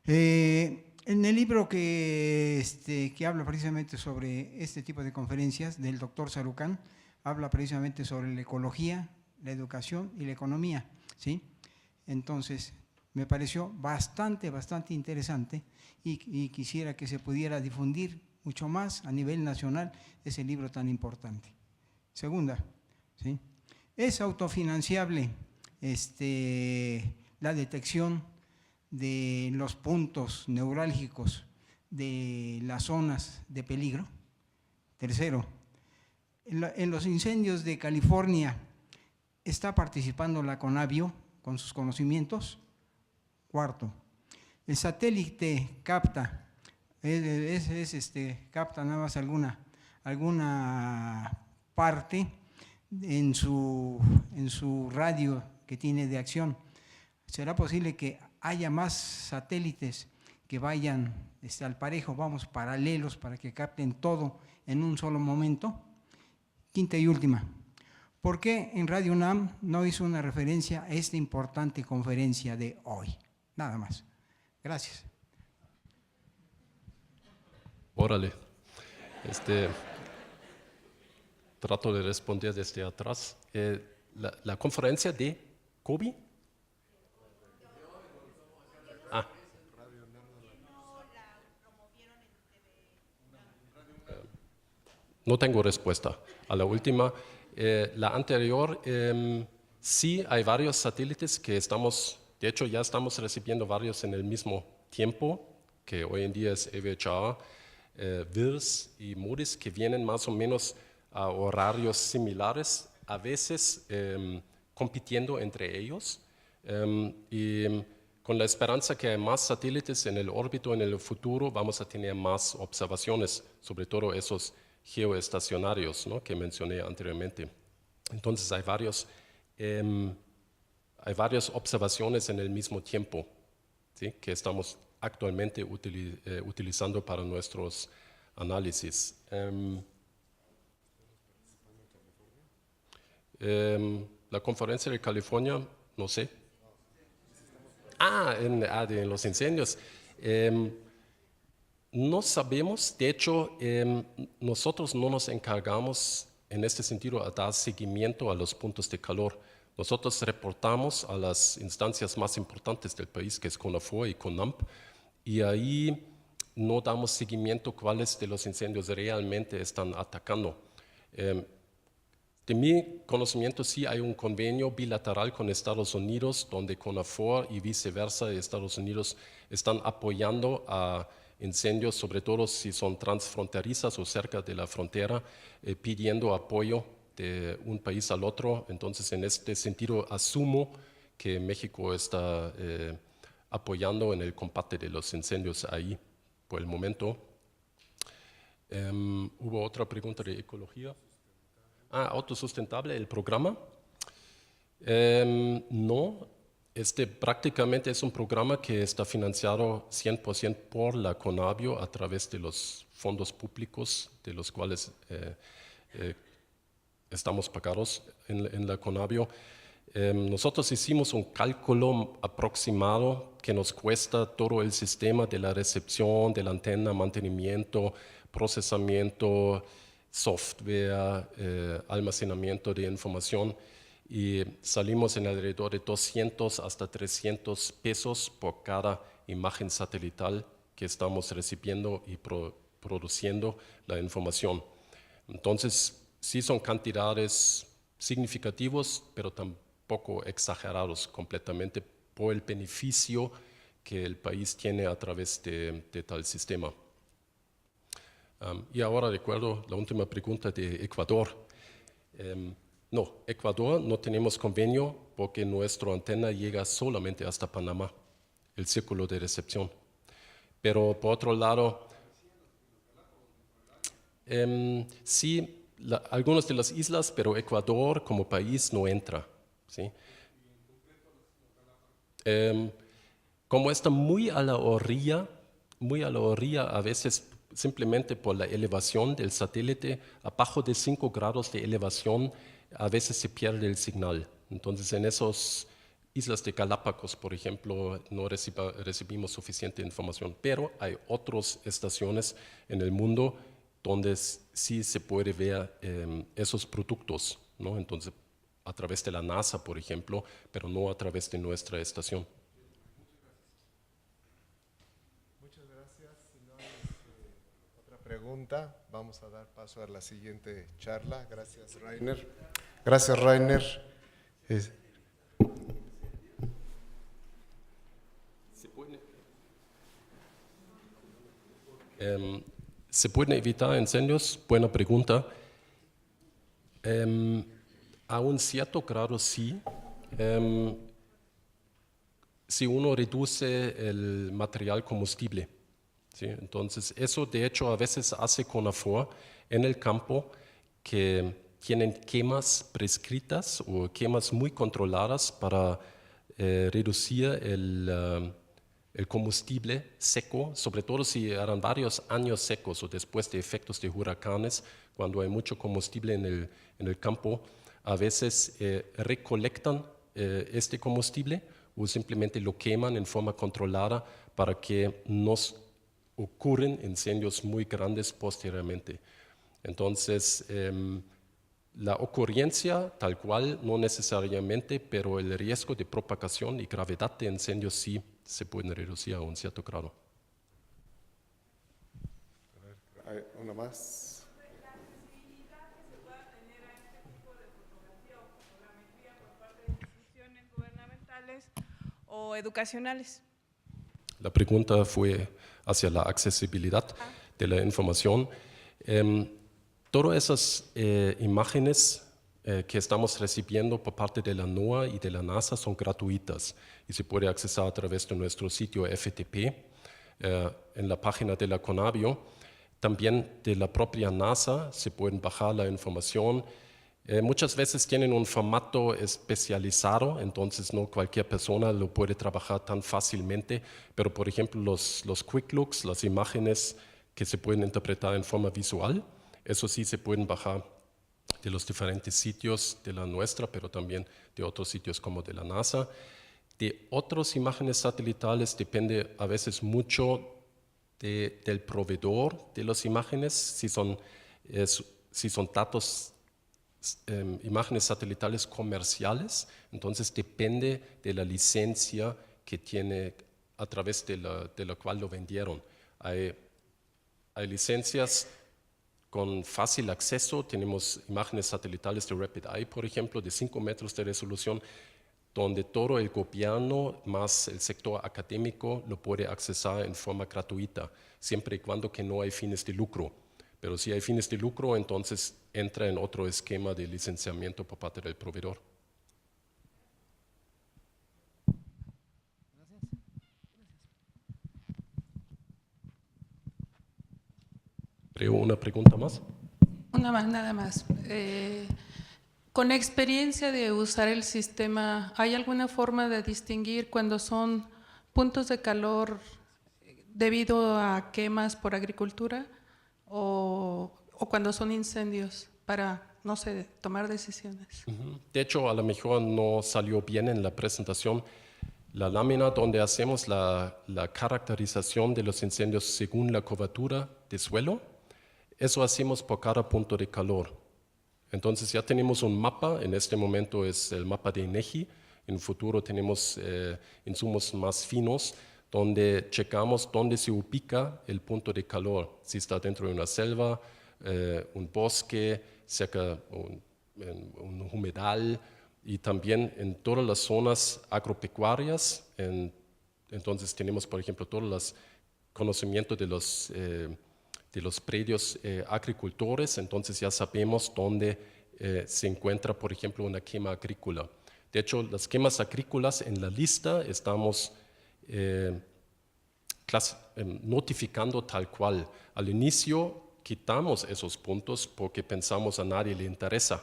En el libro que habla precisamente sobre este tipo de conferencias del doctor Sarucán, habla precisamente sobre la ecología, la educación y la economía, ¿sí? Entonces, me pareció bastante interesante y quisiera que se pudiera difundir mucho más a nivel nacional ese libro tan importante. Segunda, ¿sí? ¿Es autofinanciable la detección de los puntos neurálgicos de las zonas de peligro? Tercero, en los incendios de California, ¿está participando la CONABIO con sus conocimientos? Cuarto, el satélite capta, capta nada más alguna parte en su radio que tiene de acción. ¿Será posible que haya más satélites que vayan al parejo, vamos, paralelos, para que capten todo en un solo momento? Quinta y última, ¿por qué en Radio UNAM no hizo una referencia a esta importante conferencia de hoy? Nada más. Gracias. Órale. Trato de responder desde atrás. La conferencia de COVID. No tengo respuesta a la última. La anterior, sí hay varios satélites que de hecho ya estamos recibiendo varios en el mismo tiempo, que hoy en día es EVHA, VIRS y MODIS, que vienen más o menos a horarios similares, a veces compitiendo entre ellos, y con la esperanza que hay más satélites en el órbito en el futuro, vamos a tener más observaciones, sobre todo esos geoestacionarios, ¿no?, que mencioné anteriormente. Entonces hay varias observaciones en el mismo tiempo, ¿sí?, que estamos actualmente utilizando para nuestros análisis. La conferencia de California, no sé. En los incendios. No sabemos, de hecho, nosotros no nos encargamos en este sentido a dar seguimiento a los puntos de calor. Nosotros reportamos a las instancias más importantes del país, que es CONAFOR y CONAMP, y ahí no damos seguimiento cuáles de los incendios realmente están atacando. De mi conocimiento, sí hay un convenio bilateral con Estados Unidos, donde CONAFOR y viceversa de Estados Unidos están apoyando a incendios, sobre todo si son transfronterizas o cerca de la frontera, pidiendo apoyo de un país al otro. Entonces, en este sentido, asumo que México está apoyando en el combate de los incendios ahí por el momento. Hubo otra pregunta de ecología. Autosustentable, el programa. No, prácticamente es un programa que está financiado 100% por la CONABIO a través de los fondos públicos de los cuales estamos pagados en la CONABIO. Nosotros hicimos un cálculo aproximado que nos cuesta todo el sistema de la recepción, de la antena, mantenimiento, procesamiento, software, almacenamiento de información, y salimos en alrededor de 200 hasta 300 pesos por cada imagen satelital que estamos recibiendo y produciendo la información. Entonces, sí son cantidades significativas, pero tampoco exagerados completamente por el beneficio que el país tiene a través de tal sistema. Y ahora recuerdo la última pregunta de Ecuador. No, Ecuador no tenemos convenio porque nuestra antena llega solamente hasta Panamá, el círculo de recepción. Pero por otro lado, sí, algunas de las islas, pero Ecuador como país no entra, ¿sí? Como está muy a la orilla, a veces simplemente por la elevación del satélite. Abajo de 5 grados de elevación a veces se pierde el señal. Entonces en esas islas de Galápagos, por ejemplo, no recibimos suficiente información, pero hay otras estaciones en el mundo donde sí se puede ver esos productos, ¿no? Entonces, a través de la NASA, por ejemplo, pero no a través de nuestra estación. Muchas gracias. Si no hay otra pregunta, vamos a dar paso a la siguiente charla. Gracias, Rainer. Gracias, Rainer. ¿Se pueden evitar incendios? Buena pregunta. A un cierto grado sí. Si uno reduce el material combustible, ¿sí? Entonces, eso de hecho a veces hace CONAFOR en el campo, que tienen quemas prescritas o quemas muy controladas para reducir el combustible seco, sobre todo si eran varios años secos o después de efectos de huracanes, cuando hay mucho combustible en el campo, a veces recolectan este combustible o simplemente lo queman en forma controlada para que no ocurran incendios muy grandes posteriormente. Entonces, la ocurrencia tal cual no necesariamente, pero el riesgo de propagación y gravedad de incendios sí se pueden reducir a un cierto grado. ¿Hay una más? La accesibilidad que se pueda tener a este tipo de fotografía o fotogrametría por parte de instituciones gubernamentales o educacionales. La pregunta fue hacia la accesibilidad de la información. Todas esas imágenes que estamos recibiendo por parte de la NOAA y de la NASA son gratuitas y se puede accesar a través de nuestro sitio FTP en la página de la CONABIO. También de la propia NASA se pueden bajar la información. Muchas veces tienen un formato especializado, entonces no cualquier persona lo puede trabajar tan fácilmente, pero por ejemplo los quick looks, las imágenes que se pueden interpretar en forma visual, eso sí se pueden bajar de los diferentes sitios de la nuestra, pero también de otros sitios como de la NASA. De otras imágenes satelitales depende a veces mucho del proveedor de las imágenes, si son datos, imágenes satelitales comerciales, entonces depende de la licencia que tiene a través de la cual lo vendieron. Hay licencias con fácil acceso, tenemos imágenes satelitales de Rapid Eye, por ejemplo, de 5 metros de resolución, donde todo el gobierno más el sector académico lo puede accesar en forma gratuita, siempre y cuando que no hay fines de lucro. Pero si hay fines de lucro, entonces entra en otro esquema de licenciamiento por parte del proveedor. Creo una pregunta más. Una más, nada más. Con experiencia de usar el sistema, ¿hay alguna forma de distinguir cuando son puntos de calor debido a quemas por agricultura o cuando son incendios para, no sé, tomar decisiones? De hecho, a lo mejor no salió bien en la presentación. La lámina donde hacemos la caracterización de los incendios según la cobertura de suelo, eso hacemos por cada punto de calor. Entonces ya tenemos un mapa, en este momento es el mapa de INEGI, en el futuro tenemos insumos más finos donde checamos dónde se ubica el punto de calor, si está dentro de una selva, un bosque, cerca un humedal y también en todas las zonas agropecuarias. Entonces tenemos, por ejemplo, todos los conocimientos de los predios agricultores, entonces ya sabemos dónde se encuentra, por ejemplo, una quema agrícola. De hecho, las quemas agrícolas en la lista estamos notificando tal cual. Al inicio quitamos esos puntos porque pensamos a nadie le interesa,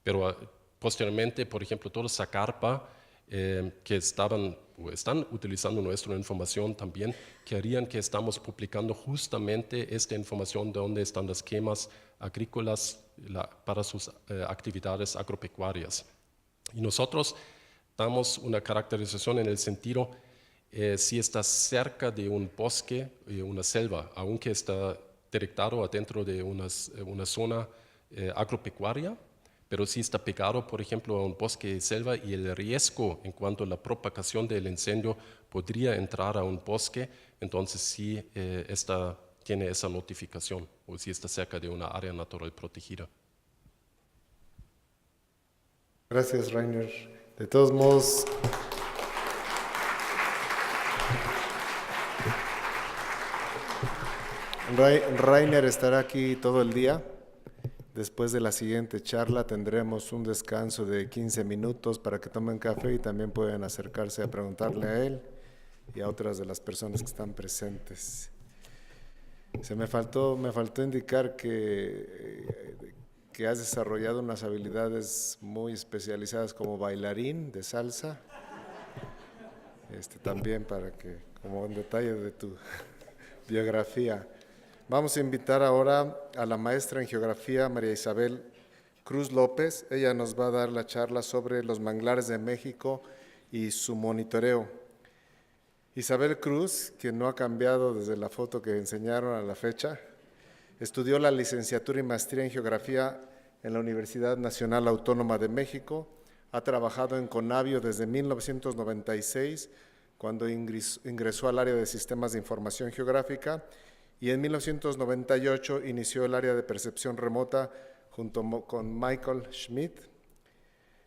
pero posteriormente, por ejemplo, toda esa carpa que estaban o están utilizando nuestra información también, querían que estamos publicando justamente esta información de dónde están las quemas agrícolas para sus actividades agropecuarias. Y nosotros damos una caracterización en el sentido si está cerca de un bosque, una selva, aunque está directado adentro de una zona agropecuaria, pero si está pegado, por ejemplo, a un bosque de selva y el riesgo en cuanto a la propagación del incendio podría entrar a un bosque, entonces sí tiene esa notificación o si está cerca de una área natural protegida. Gracias, Rainer. De todos modos, Rainer estará aquí todo el día. Después de la siguiente charla tendremos un descanso de 15 minutos para que tomen café y también pueden acercarse a preguntarle a él y a otras de las personas que están presentes. Me faltó indicar que has desarrollado unas habilidades muy especializadas como bailarín de salsa, también como un detalle de tu biografía. Vamos a invitar ahora a la maestra en geografía, María Isabel Cruz López. Ella nos va a dar la charla sobre los manglares de México y su monitoreo. Isabel Cruz, quien no ha cambiado desde la foto que enseñaron a la fecha, estudió la licenciatura y maestría en geografía en la Universidad Nacional Autónoma de México. Ha trabajado en Conavio desde 1996, cuando ingresó al área de Sistemas de Información Geográfica, y en 1998 inició el área de percepción remota junto con Michael Schmidt,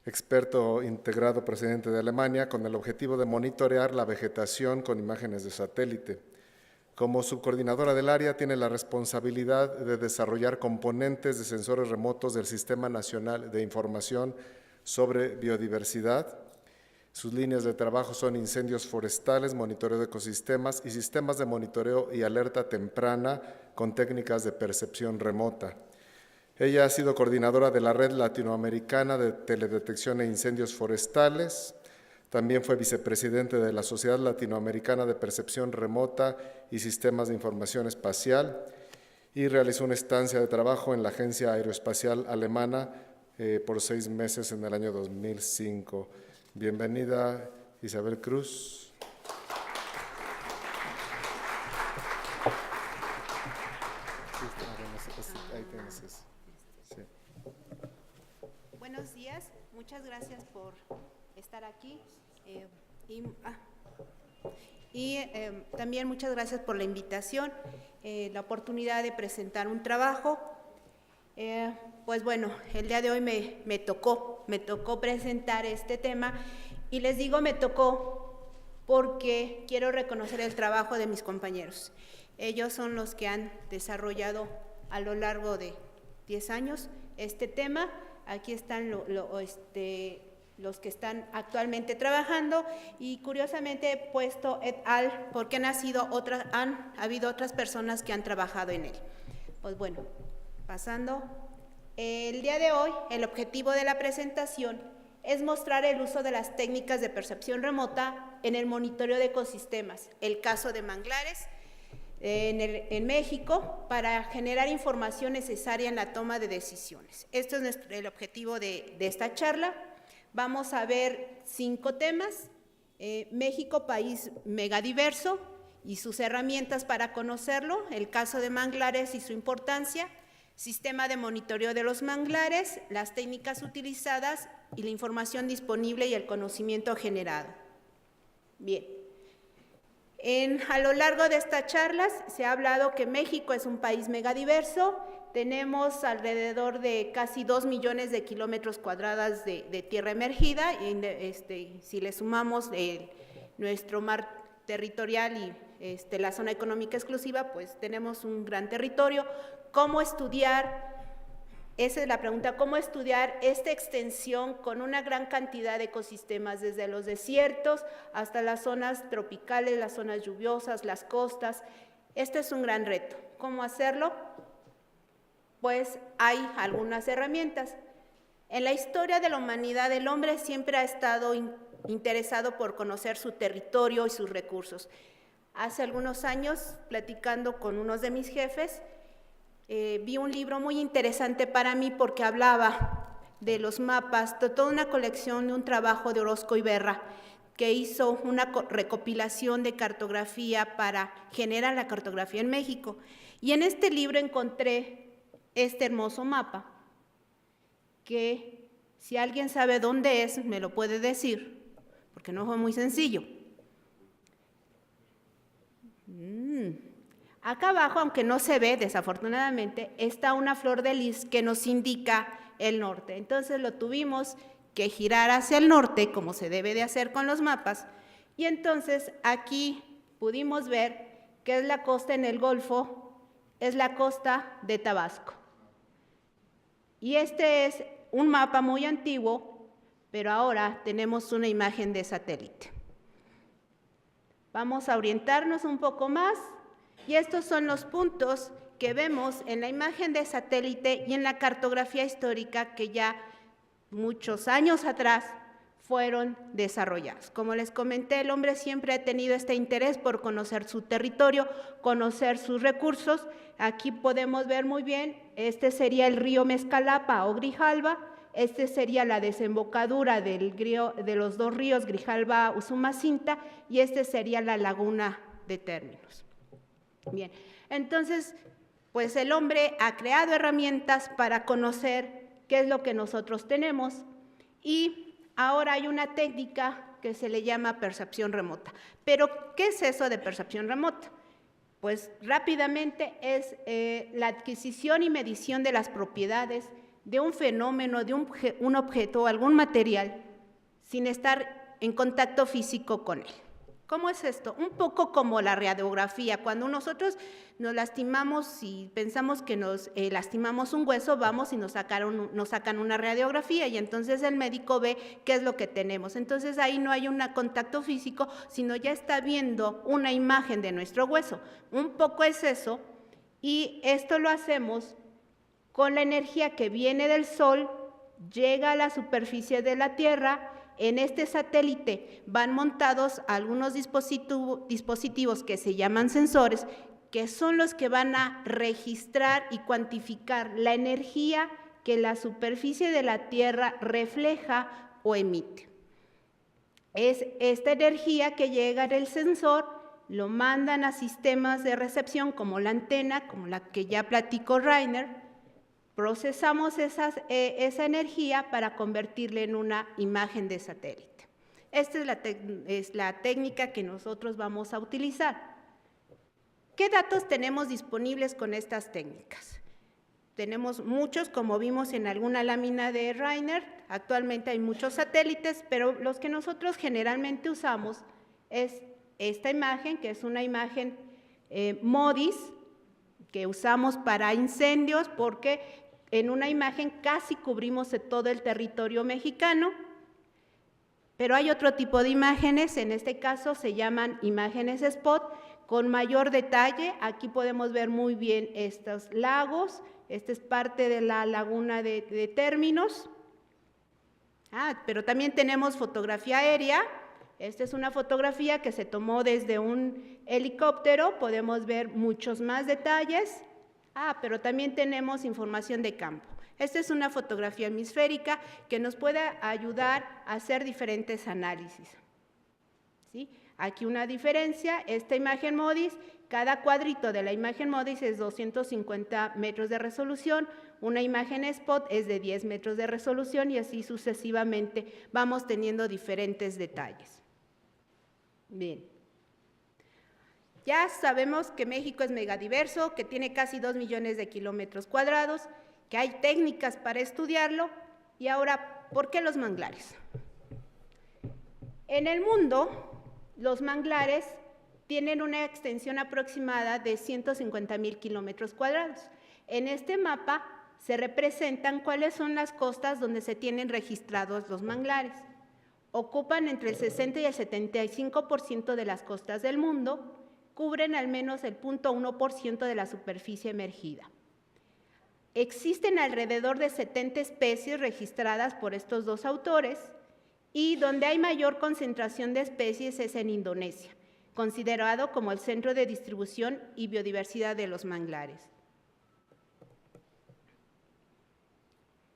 experto integrado procedente de Alemania, con el objetivo de monitorear la vegetación con imágenes de satélite. Como subcoordinadora del área, tiene la responsabilidad de desarrollar componentes de sensores remotos del Sistema Nacional de Información sobre Biodiversidad. Sus líneas de trabajo son incendios forestales, monitoreo de ecosistemas y sistemas de monitoreo y alerta temprana con técnicas de percepción remota. Ella ha sido coordinadora de la Red Latinoamericana de Teledetección e Incendios Forestales. También fue vicepresidente de la Sociedad Latinoamericana de Percepción Remota y Sistemas de Información Espacial y realizó una estancia de trabajo en la Agencia Aeroespacial Alemana por 6 meses en el año 2005. Bienvenida, Isabel Cruz. Buenos días, muchas gracias por estar aquí también muchas gracias por la invitación, la oportunidad de presentar un trabajo. Pues bueno, el día de hoy me tocó presentar este tema y les digo me tocó porque quiero reconocer el trabajo de mis compañeros. Ellos son los que han desarrollado a lo largo de 10 años este tema. Aquí están los que están actualmente trabajando y curiosamente he puesto et al porque han habido otras personas que han trabajado en él. Pues bueno, pasando, el día de hoy el objetivo de la presentación es mostrar el uso de las técnicas de percepción remota en el monitoreo de ecosistemas, el caso de manglares en México, para generar información necesaria en la toma de decisiones. Esto es el objetivo de esta charla. Vamos a ver 5 temas: México, país megadiverso y sus herramientas para conocerlo, el caso de manglares y su importancia, sistema de monitoreo de los manglares, las técnicas utilizadas y la información disponible y el conocimiento generado. Bien, a lo largo de estas charlas se ha hablado que México es un país megadiverso. Tenemos alrededor de casi 2 millones de kilómetros cuadrados de tierra emergida, y si le sumamos nuestro mar territorial y la zona económica exclusiva, pues tenemos un gran territorio. ¿Cómo estudiar? Esa es la pregunta, ¿cómo estudiar esta extensión con una gran cantidad de ecosistemas, desde los desiertos hasta las zonas tropicales, las zonas lluviosas, las costas? Este es un gran reto. ¿Cómo hacerlo? Pues hay algunas herramientas. En la historia de la humanidad, el hombre siempre ha estado interesado por conocer su territorio y sus recursos. Hace algunos años, platicando con unos de mis jefes, vi un libro muy interesante para mí porque hablaba de los mapas, de toda una colección de un trabajo de Orozco Iberra, que hizo una recopilación de cartografía para generar la cartografía en México. Y en este libro encontré este hermoso mapa, que si alguien sabe dónde es, me lo puede decir, porque no fue muy sencillo. Acá abajo, aunque no se ve, desafortunadamente, está una flor de lis que nos indica el norte. Entonces lo tuvimos que girar hacia el norte, como se debe de hacer con los mapas, y entonces aquí pudimos ver que es la costa en el Golfo, es la costa de Tabasco. Y este es un mapa muy antiguo, pero ahora tenemos una imagen de satélite. Vamos a orientarnos un poco más, y estos son los puntos que vemos en la imagen de satélite y en la cartografía histórica que ya muchos años atrás fueron desarrollados. Como les comenté, el hombre siempre ha tenido este interés por conocer su territorio, conocer sus recursos. Aquí podemos ver muy bien, este sería el río Mezcalapa o Grijalva, este sería la desembocadura de los dos ríos Grijalva-Usumacinta, y este sería la laguna de Términos. Bien, entonces, pues el hombre ha creado herramientas para conocer qué es lo que nosotros tenemos, y ahora hay una técnica que se le llama percepción remota. Pero, ¿qué es eso de percepción remota? Pues rápidamente es la adquisición y medición de las propiedades de un fenómeno, de un objeto o algún material, sin estar en contacto físico con él. ¿Cómo es esto? Un poco como la radiografía. Cuando nosotros nos lastimamos y pensamos que nos lastimamos un hueso, vamos y nos sacan una radiografía, y entonces el médico ve qué es lo que tenemos. Entonces ahí no hay un contacto físico, sino ya está viendo una imagen de nuestro hueso. Un poco es eso, y esto lo hacemos con la energía que viene del Sol, llega a la superficie de la Tierra. En este satélite van montados algunos dispositivos que se llaman sensores, que son los que van a registrar y cuantificar la energía que la superficie de la Tierra refleja o emite. Es esta energía que llega del sensor, lo mandan a sistemas de recepción como la antena, como la que ya platicó Rainer. Procesamos esa energía para convertirla en una imagen de satélite. Esta es la técnica que nosotros vamos a utilizar. ¿Qué datos tenemos disponibles con estas técnicas? Tenemos muchos, como vimos en alguna lámina de Rainer. Actualmente hay muchos satélites, pero los que nosotros generalmente usamos es esta imagen, que es una imagen MODIS, que usamos para incendios, porque en una imagen casi cubrimos todo el territorio mexicano. Pero hay otro tipo de imágenes, en este caso se llaman imágenes spot, con mayor detalle. Aquí podemos ver muy bien estos lagos. Esta es parte de la laguna de Términos. Pero también tenemos fotografía aérea. Esta es una fotografía que se tomó desde un helicóptero. Podemos ver muchos más detalles. Pero también tenemos información de campo. Esta es una fotografía hemisférica que nos puede ayudar a hacer diferentes análisis. ¿Sí? Aquí una diferencia, esta imagen MODIS, cada cuadrito de la imagen MODIS es 250 metros de resolución, una imagen spot es de 10 metros de resolución, y así sucesivamente vamos teniendo diferentes detalles. Bien. Ya sabemos que México es megadiverso, que tiene casi 2 millones de kilómetros cuadrados, que hay técnicas para estudiarlo. Y ahora, ¿por qué los manglares? En el mundo, los manglares tienen una extensión aproximada de 150,000 kilómetros cuadrados. En este mapa se representan cuáles son las costas donde se tienen registrados los manglares. Ocupan entre el 60 y el 75% de las costas del mundo, cubren al menos el 0.1% de la superficie emergida. Existen alrededor de 70 especies registradas por estos dos autores, y donde hay mayor concentración de especies es en Indonesia, considerado como el centro de distribución y biodiversidad de los manglares.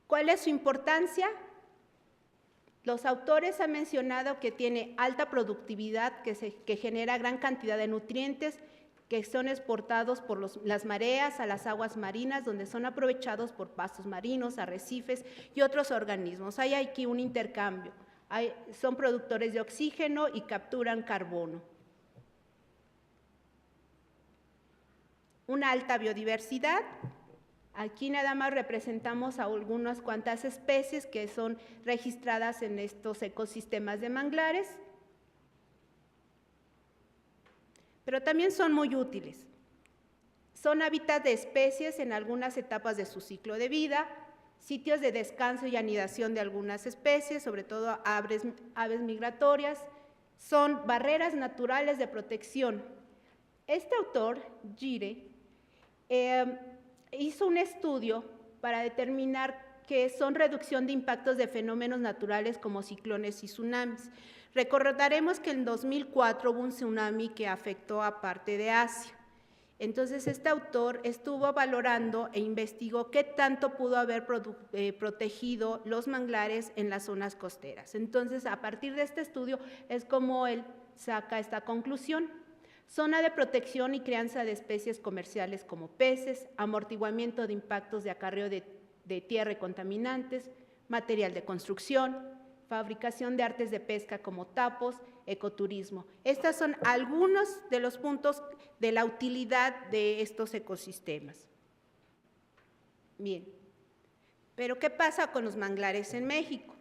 ¿Cuál es su importancia? Los autores han mencionado que tiene alta productividad, que genera gran cantidad de nutrientes, que son exportados por las mareas a las aguas marinas, donde son aprovechados por pastos marinos, arrecifes y otros organismos. Hay aquí un intercambio. Son productores de oxígeno y capturan carbono. Una alta biodiversidad. Aquí nada más representamos a algunas cuantas especies que son registradas en estos ecosistemas de manglares, pero también son muy útiles. Son hábitats de especies en algunas etapas de su ciclo de vida, sitios de descanso y anidación de algunas especies, sobre todo aves migratorias, son barreras naturales de protección. Este autor, Gire, hizo un estudio para determinar que son reducción de impactos de fenómenos naturales como ciclones y tsunamis. Recordaremos que en 2004 hubo un tsunami que afectó a parte de Asia. Entonces, este autor estuvo valorando e investigó qué tanto pudo haber protegido los manglares en las zonas costeras. Entonces, a partir de este estudio es como él saca esta conclusión. Zona de protección y crianza de especies comerciales como peces, amortiguamiento de impactos de acarreo de tierra y contaminantes, material de construcción, fabricación de artes de pesca como tapos, ecoturismo. Estos son algunos de los puntos de la utilidad de estos ecosistemas. Bien, pero ¿qué pasa con los manglares en México?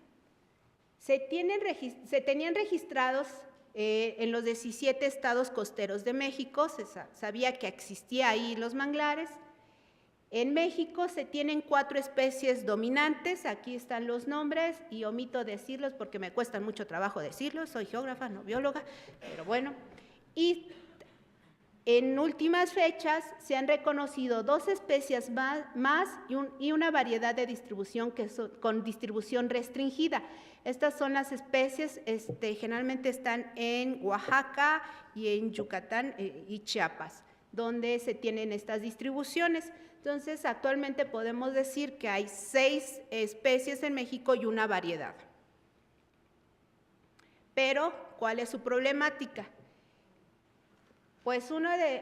Se tenían registrados en los 17 estados costeros de México, se sabía que existía ahí los manglares. En México se tienen 4 especies dominantes, aquí están los nombres y omito decirlos porque me cuesta mucho trabajo decirlos, soy geógrafa, no bióloga, pero bueno. Y en últimas fechas se han reconocido 2 especies más y una variedad de distribución con distribución restringida. Estas son las especies, generalmente están en Oaxaca y en Yucatán y Chiapas, donde se tienen estas distribuciones. Entonces, actualmente podemos decir que hay 6 especies en México y una variedad. Pero, ¿cuál es su problemática? Pues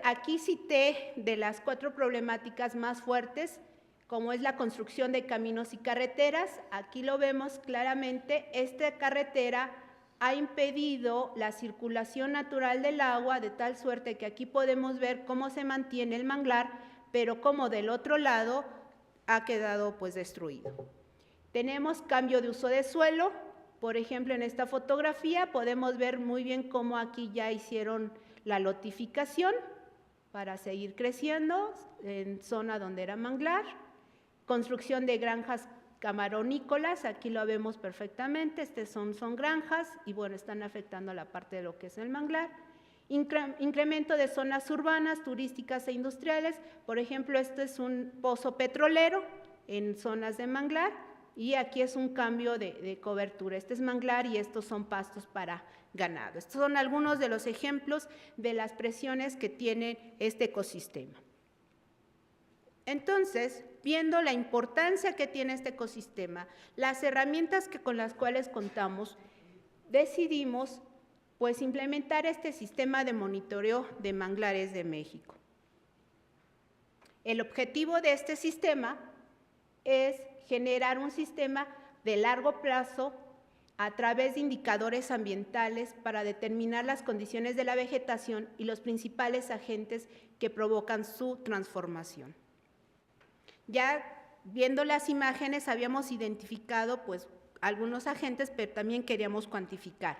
aquí cité de las 4 problemáticas más fuertes, como es la construcción de caminos y carreteras. Aquí lo vemos claramente, esta carretera ha impedido la circulación natural del agua, de tal suerte que aquí podemos ver cómo se mantiene el manglar, pero como del otro lado ha quedado pues destruido. Tenemos cambio de uso de suelo, por ejemplo en esta fotografía podemos ver muy bien cómo aquí ya hicieron la lotificación para seguir creciendo en zona donde era manglar, construcción de granjas camaronícolas, aquí lo vemos perfectamente, son granjas y bueno, están afectando la parte de lo que es el manglar. Incremento de zonas urbanas, turísticas e industriales, por ejemplo, este es un pozo petrolero en zonas de manglar y aquí es un cambio de cobertura, este es manglar y estos son pastos para ganado. Estos son algunos de los ejemplos de las presiones que tiene este ecosistema. Entonces, viendo la importancia que tiene este ecosistema, las herramientas con las cuales contamos, decidimos pues implementar este sistema de monitoreo de manglares de México. El objetivo de este sistema es generar un sistema de largo plazo a través de indicadores ambientales para determinar las condiciones de la vegetación y los principales agentes que provocan su transformación. Ya viendo las imágenes habíamos identificado pues algunos agentes, pero también queríamos cuantificar.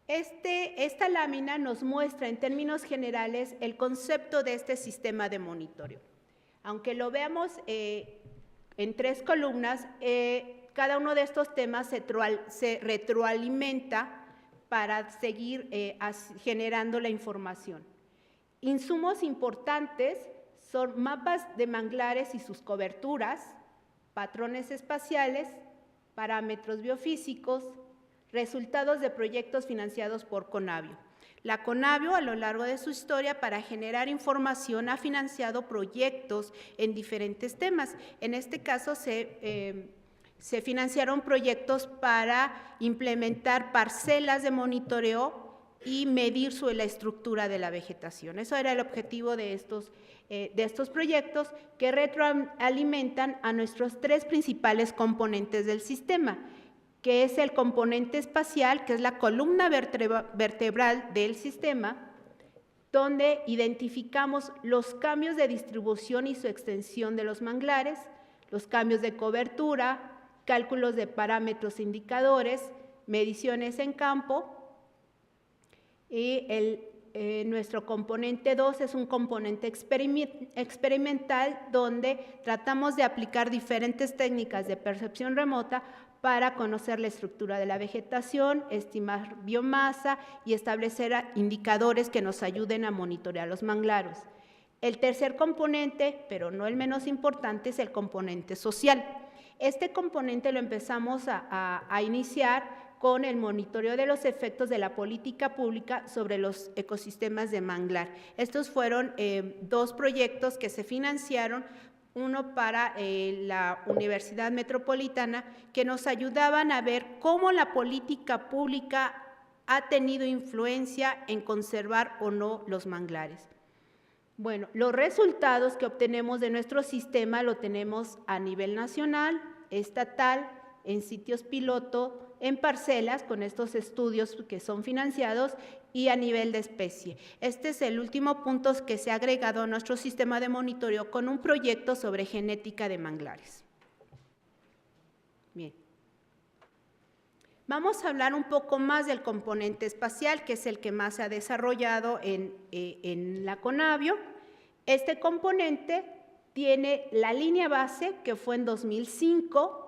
Esta lámina nos muestra en términos generales el concepto de este sistema de monitoreo. Aunque lo veamos en 3 columnas, cada uno de estos temas se retroalimenta para seguir generando la información. Insumos importantes son mapas de manglares y sus coberturas, patrones espaciales, parámetros biofísicos, resultados de proyectos financiados por Conavio. La Conavio, a lo largo de su historia, para generar información, ha financiado proyectos en diferentes temas. En este caso, se financiaron proyectos para implementar parcelas de monitoreo y medir la estructura de la vegetación. Eso era el objetivo de estos proyectos, que retroalimentan a nuestros 3 principales componentes del sistema, que es el componente espacial, que es la columna vertebral del sistema, donde identificamos los cambios de distribución y su extensión de los manglares, los cambios de cobertura, cálculos de parámetros indicadores, mediciones en campo, y nuestro componente 2 es un componente experimental, donde tratamos de aplicar diferentes técnicas de percepción remota para conocer la estructura de la vegetación, estimar biomasa y establecer indicadores que nos ayuden a monitorear los manglares. El tercer componente, pero no el menos importante, es el componente social. Este componente lo empezamos a iniciar con el monitoreo de los efectos de la política pública sobre los ecosistemas de manglar. Estos fueron 2 proyectos que se financiaron, uno para la Universidad Metropolitana, que nos ayudaban a ver cómo la política pública ha tenido influencia en conservar o no los manglares. Bueno, los resultados que obtenemos de nuestro sistema lo tenemos a nivel nacional, estatal, en sitios piloto, en parcelas, con estos estudios que son financiados, y a nivel de especie. Este es el último punto que se ha agregado a nuestro sistema de monitoreo con un proyecto sobre genética de manglares. Bien. Vamos a hablar un poco más del componente espacial, que es el que más se ha desarrollado en la Conavio. Este componente tiene la línea base, que fue en 2005,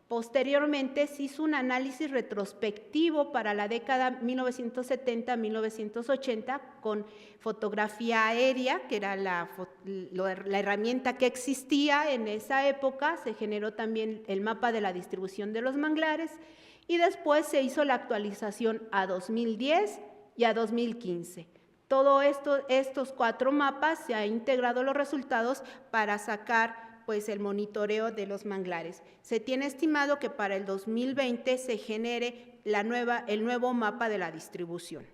posteriormente se hizo un análisis retrospectivo para la década 1970-1980 con fotografía aérea, que era la herramienta que existía en esa época. Se generó también el mapa de la distribución de los manglares y después se hizo la actualización a 2010 y a 2015. Todo estos 4 mapas se ha integrado los resultados para sacar el monitoreo de los manglares. Se tiene estimado que para el 2020 se genere el nuevo mapa de la distribución.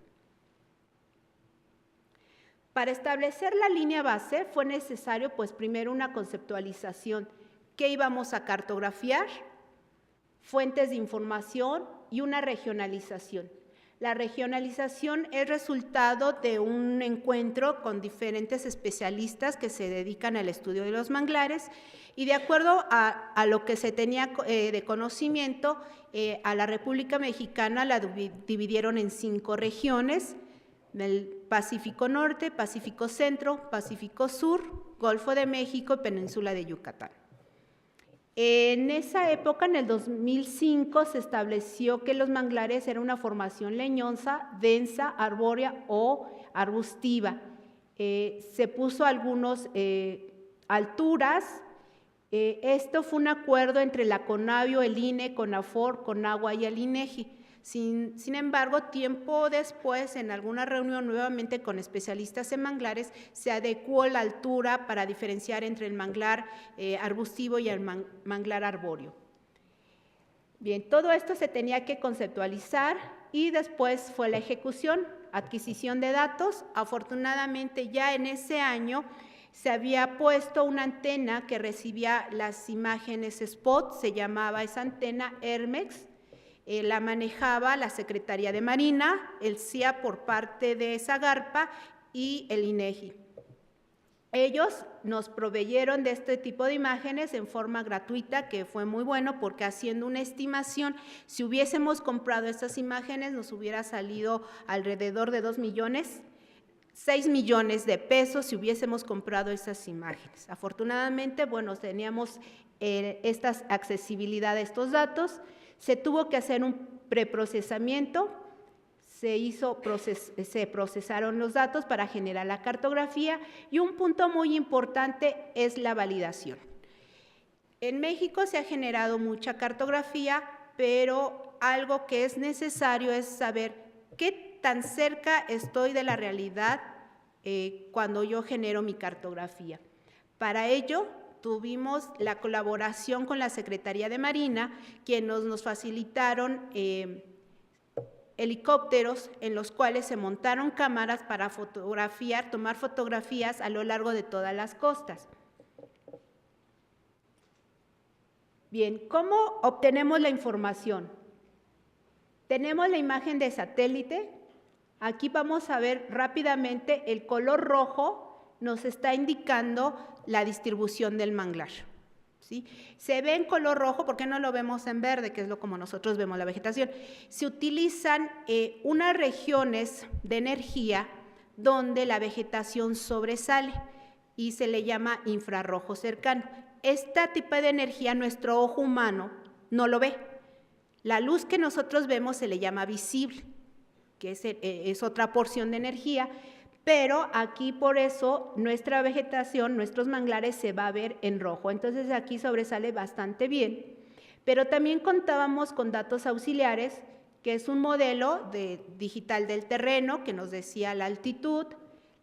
Para establecer la línea base fue necesario primero una conceptualización. ¿Qué íbamos a cartografiar? Fuentes de información y una regionalización. La regionalización es resultado de un encuentro con diferentes especialistas que se dedican al estudio de los manglares, y de acuerdo a lo que se tenía de conocimiento, a la República Mexicana la dividieron en 5 regiones: el Pacífico Norte, Pacífico Centro, Pacífico Sur, Golfo de México y Península de Yucatán. En esa época, en el 2005, se estableció que los manglares eran una formación leñosa, densa, arbórea o arbustiva. Se puso algunas alturas. Esto fue un acuerdo entre la Conavio, el INE, CONAFOR, CONAGUA y el INEGI. Sin embargo, tiempo después, en alguna reunión nuevamente con especialistas en manglares, se adecuó la altura para diferenciar entre el manglar arbustivo y el manglar arbóreo. Bien, todo esto se tenía que conceptualizar y después fue la ejecución, adquisición de datos. Afortunadamente, ya en ese año se había puesto una antena que recibía las imágenes spot, se llamaba esa antena Hermex. La manejaba la Secretaría de Marina, el CIA por parte de Zagarpa y el INEGI. Ellos nos proveyeron de este tipo de imágenes en forma gratuita, que fue muy bueno porque, haciendo una estimación, si hubiésemos comprado estas imágenes nos hubiera salido alrededor de 6 millones de pesos si hubiésemos comprado esas imágenes. Afortunadamente, teníamos esta accesibilidad a estos datos. Se tuvo que hacer un preprocesamiento, se procesaron los datos para generar la cartografía, y un punto muy importante es la validación. En México se ha generado mucha cartografía, pero algo que es necesario es saber qué tan cerca estoy de la realidad cuando yo genero mi cartografía. Para ello, tuvimos la colaboración con la Secretaría de Marina, quienes nos facilitaron helicópteros en los cuales se montaron cámaras para tomar fotografías a lo largo de todas las costas. Bien, ¿cómo obtenemos la información? Tenemos la imagen de satélite. Aquí vamos a ver rápidamente el color rojo nos está indicando la distribución del manglar, ¿sí? Se ve en color rojo, ¿por qué no lo vemos en verde? Que es como nosotros vemos la vegetación. Se utilizan unas regiones de energía donde la vegetación sobresale y se le llama infrarrojo cercano. Este tipo de energía nuestro ojo humano no lo ve. La luz que nosotros vemos se le llama visible, que es otra porción de energía, pero aquí por eso nuestra vegetación, nuestros manglares se va a ver en rojo. Entonces aquí sobresale bastante bien, pero también contábamos con datos auxiliares, que es un modelo digital del terreno que nos decía la altitud,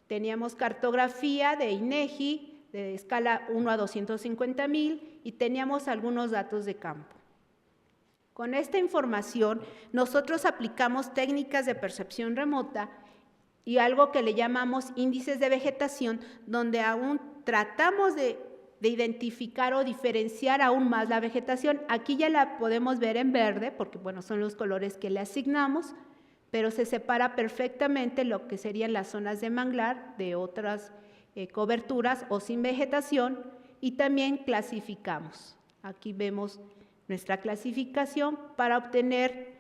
teníamos cartografía de INEGI, de escala 1 a 250,000 y teníamos algunos datos de campo. Con esta información, nosotros aplicamos técnicas de percepción remota y algo que le llamamos índices de vegetación, donde aún tratamos de identificar o diferenciar aún más la vegetación. Aquí ya la podemos ver en verde, porque bueno, son los colores que le asignamos, pero se separa perfectamente lo que serían las zonas de manglar de otras coberturas o sin vegetación, y también clasificamos. Aquí vemos nuestra clasificación para obtener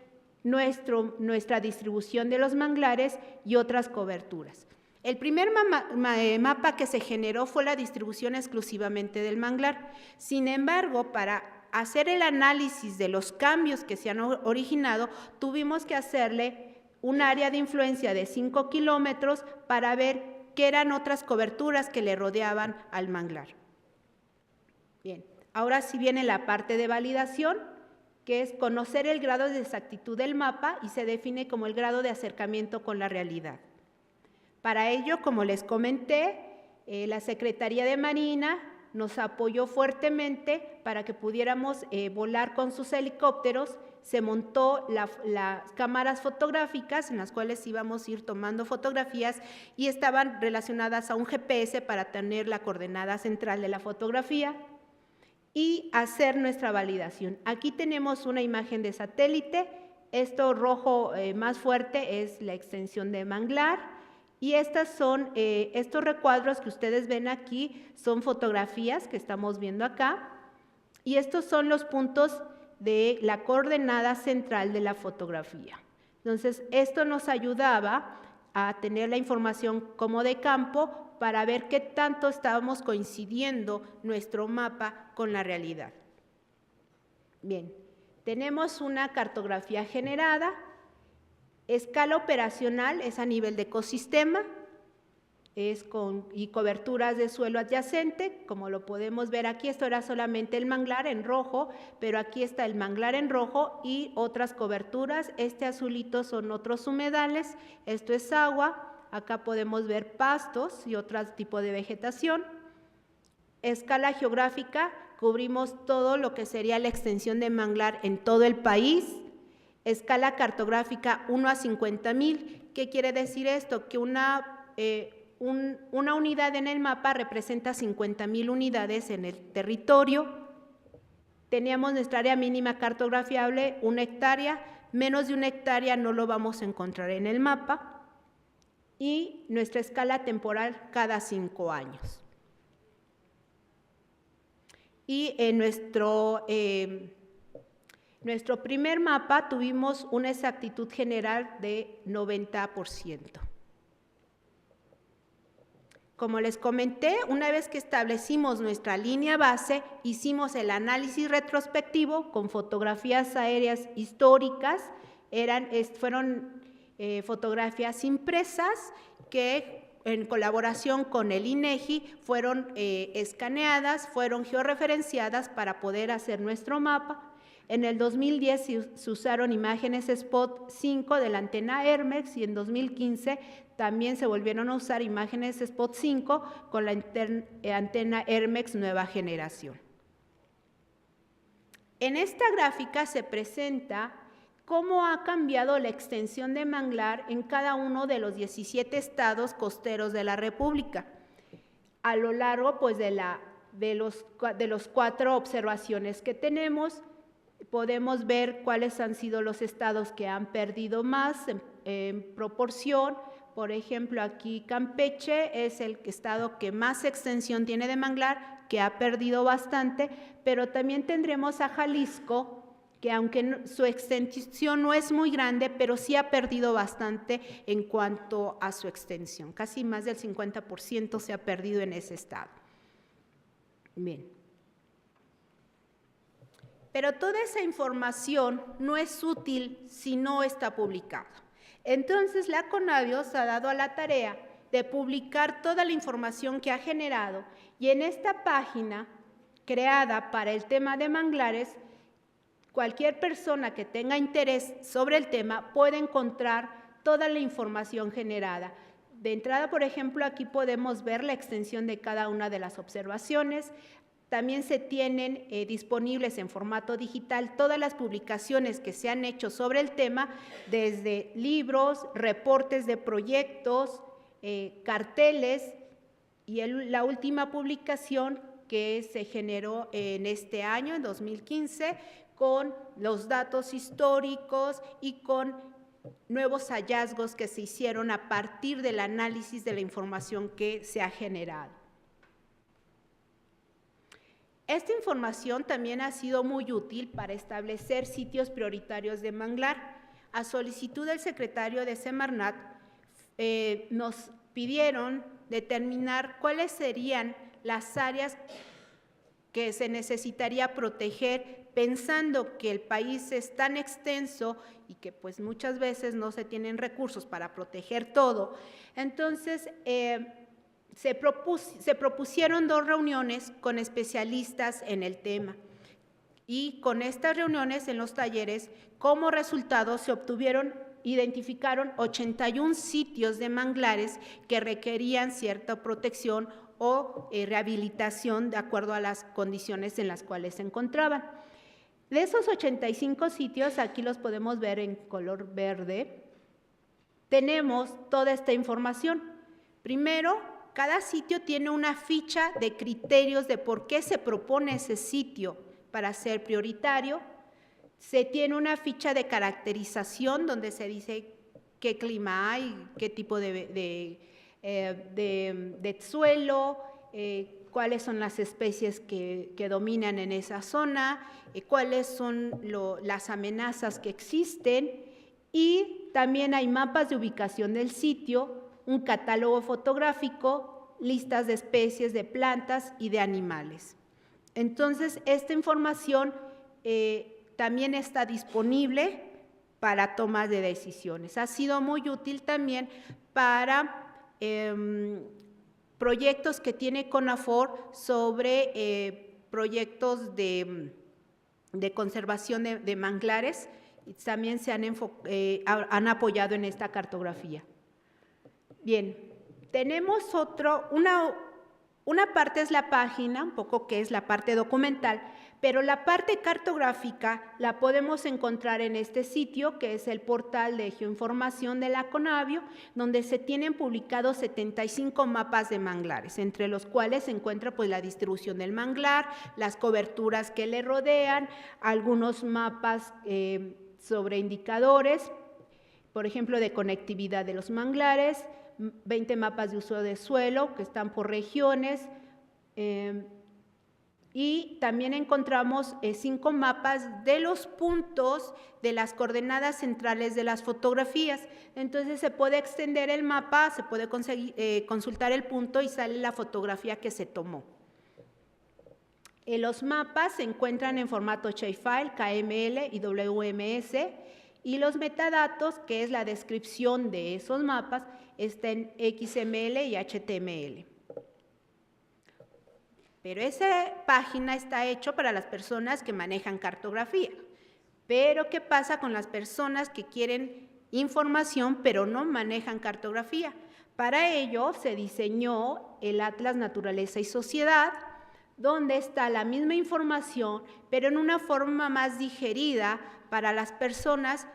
nuestra distribución de los manglares y otras coberturas. El primer mapa que se generó fue la distribución exclusivamente del manglar. Sin embargo, para hacer el análisis de los cambios que se han originado, tuvimos que hacerle un área de influencia de 5 kilómetros para ver qué eran otras coberturas que le rodeaban al manglar. Bien, ahora sí viene la parte de validación, que es conocer el grado de exactitud del mapa y se define como el grado de acercamiento con la realidad. Para ello, como les comenté, la Secretaría de Marina nos apoyó fuertemente para que pudiéramos volar con sus helicópteros. Se montó las cámaras fotográficas en las cuales íbamos a ir tomando fotografías y estaban relacionadas a un GPS para tener la coordenada central de la fotografía y hacer nuestra validación. Aquí tenemos una imagen de satélite. Esto rojo más fuerte es la extensión de manglar y estos recuadros que ustedes ven aquí son fotografías que estamos viendo acá y estos son los puntos de la coordenada central de la fotografía. Entonces, esto nos ayudaba a tener la información como de campo para ver qué tanto estábamos coincidiendo nuestro mapa con la realidad. Bien, tenemos una cartografía generada, escala operacional es a nivel de ecosistema, y coberturas de suelo adyacente, como lo podemos ver aquí, esto era solamente el manglar en rojo, pero aquí está el manglar en rojo y otras coberturas. Este azulito son otros humedales, esto es agua, acá podemos ver pastos y otro tipo de vegetación. Escala geográfica, cubrimos todo lo que sería la extensión de manglar en todo el país. Escala cartográfica 1 a 50,000, ¿qué quiere decir esto? Que una unidad en el mapa representa 50,000 unidades en el territorio. Teníamos nuestra área mínima cartografiable, 1 hectárea, menos de 1 hectárea no lo vamos a encontrar en el mapa, y nuestra escala temporal cada 5 años. Y en nuestro primer mapa tuvimos una exactitud general de 90%. Como les comenté, una vez que establecimos nuestra línea base, hicimos el análisis retrospectivo con fotografías aéreas históricas, fueron fotografías impresas que en colaboración con el INEGI fueron escaneadas, fueron georreferenciadas para poder hacer nuestro mapa. En el 2010 se usaron imágenes Spot 5 de la antena Hermex y en 2015 también se volvieron a usar imágenes Spot 5 con la antena Hermex nueva generación. En esta gráfica se presenta cómo ha cambiado la extensión de manglar en cada uno de los 17 estados costeros de la República, a lo largo pues, de los 4 observaciones que tenemos. Podemos ver cuáles han sido los estados que han perdido más en proporción. Por ejemplo, aquí Campeche es el estado que más extensión tiene de manglar, que ha perdido bastante, pero también tendremos a Jalisco, que aunque su extensión no es muy grande, pero sí ha perdido bastante en cuanto a su extensión. Casi más del 50% se ha perdido en ese estado. Bien. Pero toda esa información no es útil si no está publicada. Entonces, la Conavio se ha dado a la tarea de publicar toda la información que ha generado y en esta página creada para el tema de manglares, cualquier persona que tenga interés sobre el tema puede encontrar toda la información generada. De entrada, por ejemplo, aquí podemos ver la extensión de cada una de las observaciones. También se tienen disponibles en formato digital todas las publicaciones que se han hecho sobre el tema, desde libros, reportes de proyectos, carteles y la última publicación que se generó en este año, en 2015, con los datos históricos y con nuevos hallazgos que se hicieron a partir del análisis de la información que se ha generado. Esta información también ha sido muy útil para establecer sitios prioritarios de manglar. A solicitud del secretario de Semarnat, nos pidieron determinar cuáles serían las áreas que se necesitaría proteger, pensando que el país es tan extenso y que pues muchas veces no se tienen recursos para proteger todo. Entonces, se propusieron 2 reuniones con especialistas en el tema y con estas reuniones en los talleres, como resultado se identificaron 81 sitios de manglares que requerían cierta protección o rehabilitación de acuerdo a las condiciones en las cuales se encontraban. De esos 85 sitios, aquí los podemos ver en color verde, tenemos toda esta información. Primero, cada sitio tiene una ficha de criterios de por qué se propone ese sitio para ser prioritario. Se tiene una ficha de caracterización donde se dice qué clima hay, qué tipo de suelo, cuáles son las especies que dominan en esa zona, cuáles son las amenazas que existen, y también hay mapas de ubicación del sitio, un catálogo fotográfico, listas de especies de plantas y de animales. Entonces, esta información también está disponible para tomas de decisiones. Ha sido muy útil también para proyectos que tiene CONAFOR sobre proyectos de conservación de manglares, y también se han apoyado en esta cartografía. Bien, tenemos una parte es la página, un poco que es la parte documental, pero la parte cartográfica la podemos encontrar en este sitio, que es el portal de geoinformación de la Conavio, donde se tienen publicados 75 mapas de manglares, entre los cuales se encuentra pues, la distribución del manglar, las coberturas que le rodean, algunos mapas sobre indicadores, por ejemplo, de conectividad de los manglares, 20 mapas de uso de suelo que están por regiones, y también encontramos 5 mapas de los puntos de las coordenadas centrales de las fotografías. Entonces se puede extender el mapa, se puede consultar el punto y sale la fotografía que se tomó. Los mapas se encuentran en formato shapefile, KML y WMS, y los metadatos, que es la descripción de esos mapas, está en XML y HTML. Pero esa página está hecha para las personas que manejan cartografía. Pero ¿qué pasa con las personas que quieren información pero no manejan cartografía? Para ello se diseñó el Atlas Naturaleza y Sociedad, donde está la misma información, pero en una forma más digerida para las personas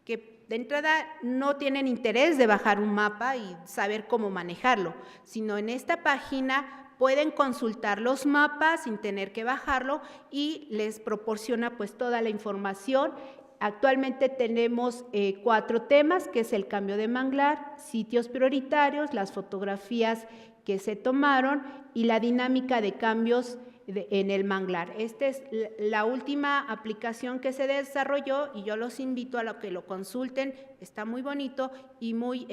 que de entrada no tienen interés de bajar un mapa y saber cómo manejarlo, sino en esta página pueden consultar los mapas sin tener que bajarlo y les proporciona pues toda la información. Actualmente tenemos 4 temas, que es el cambio de manglar, sitios prioritarios, las fotografías que se tomaron y la dinámica de cambios en el manglar. Esta es la última aplicación que se desarrolló y yo los invito a que lo consulten. Está muy bonito y muy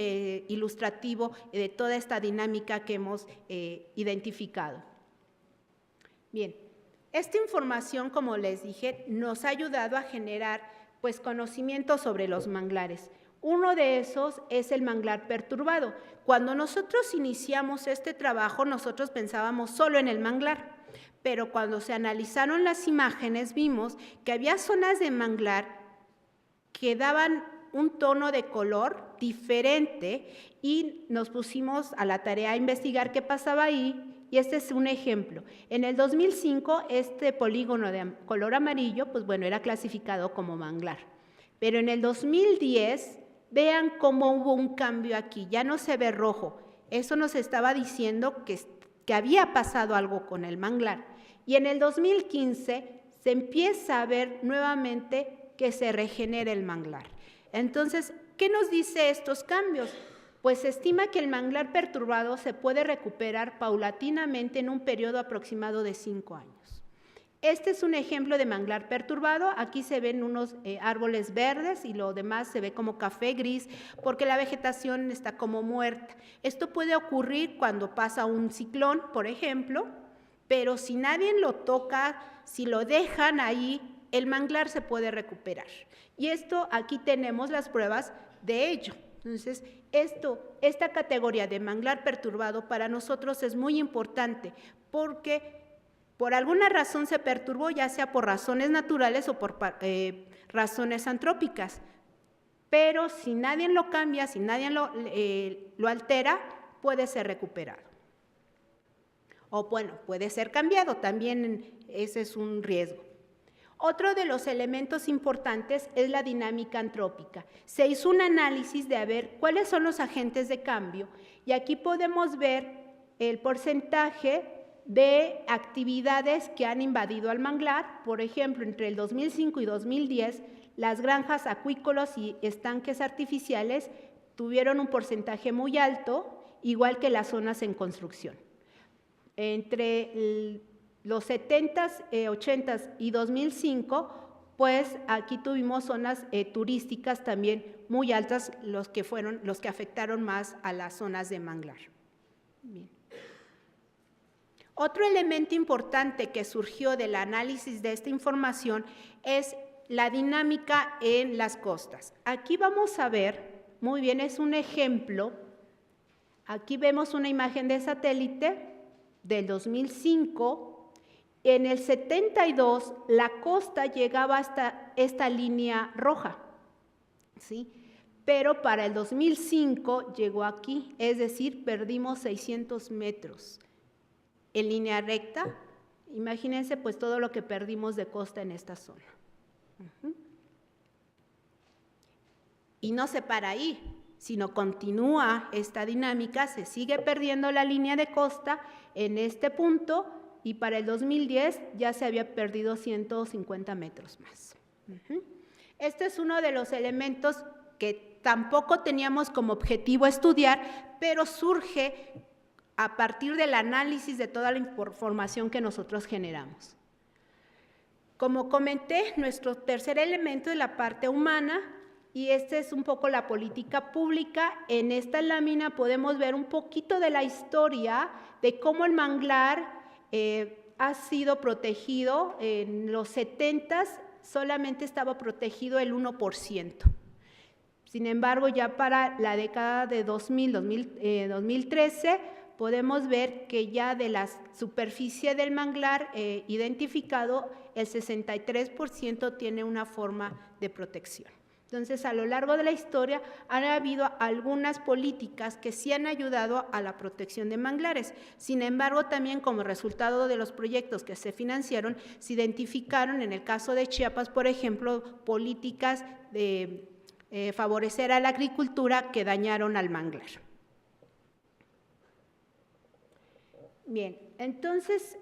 ilustrativo de toda esta dinámica que hemos identificado. Bien, esta información, como les dije, nos ha ayudado a generar pues conocimiento sobre los manglares. Uno de esos es el manglar perturbado. Cuando nosotros iniciamos este trabajo, nosotros pensábamos solo en el manglar, pero cuando se analizaron las imágenes vimos que había zonas de manglar que daban un tono de color diferente y nos pusimos a la tarea a investigar qué pasaba ahí. Y este es un ejemplo. En el 2005, este polígono de color amarillo, pues bueno, era clasificado como manglar. Pero en el 2010, vean cómo hubo un cambio aquí, ya no se ve rojo. Eso nos estaba diciendo que había pasado algo con el manglar. Y en el 2015 se empieza a ver nuevamente que se regenera el manglar. Entonces, ¿qué nos dice estos cambios? Pues se estima que el manglar perturbado se puede recuperar paulatinamente en un periodo aproximado de 5 años. Este es un ejemplo de manglar perturbado. Aquí se ven unos árboles verdes y lo demás se ve como café gris porque la vegetación está como muerta. Esto puede ocurrir cuando pasa un ciclón, por ejemplo, pero si nadie lo toca, si lo dejan ahí, el manglar se puede recuperar. Y esto, aquí tenemos las pruebas de ello. Entonces, esta categoría de manglar perturbado para nosotros es muy importante porque por alguna razón se perturbó, ya sea por razones naturales o por razones antrópicas. Pero si nadie lo cambia, si nadie lo altera, puede ser recuperado. O bueno, puede ser cambiado, también ese es un riesgo. Otro de los elementos importantes es la dinámica antrópica. Se hizo un análisis de ver cuáles son los agentes de cambio y aquí podemos ver el porcentaje de actividades que han invadido al manglar. Por ejemplo, entre el 2005 y 2010, las granjas acuícolas y estanques artificiales tuvieron un porcentaje muy alto, igual que las zonas en construcción. Entre los 70s, 80s y 2005, pues aquí tuvimos zonas turísticas también muy altas, los que afectaron más a las zonas de manglar. Bien. Otro elemento importante que surgió del análisis de esta información es la dinámica en las costas. Aquí vamos a ver, muy bien, es un ejemplo. Aquí vemos una imagen de satélite del 2005. En el 72, la costa llegaba hasta esta línea roja, ¿sí? Pero para el 2005 llegó aquí, es decir, perdimos 600 metros en línea recta. Imagínense pues todo lo que perdimos de costa en esta zona. Y no se para ahí, sino continúa esta dinámica, se sigue perdiendo la línea de costa en este punto y para el 2010 ya se había perdido 150 metros más. Este es uno de los elementos que tampoco teníamos como objetivo estudiar, pero surge a partir del análisis de toda la información que nosotros generamos. Como comenté, nuestro tercer elemento es la parte humana y esta es un poco la política pública. En esta lámina podemos ver un poquito de la historia de cómo el manglar ha sido protegido. En los 70s solamente estaba protegido el 1%. Sin embargo, ya para la década de 2013, podemos ver que ya de la superficie del manglar identificado, el 63% tiene una forma de protección. Entonces, a lo largo de la historia han habido algunas políticas que sí han ayudado a la protección de manglares. Sin embargo, también como resultado de los proyectos que se financiaron, se identificaron en el caso de Chiapas, por ejemplo, políticas de favorecer a la agricultura que dañaron al manglar. Bien, entonces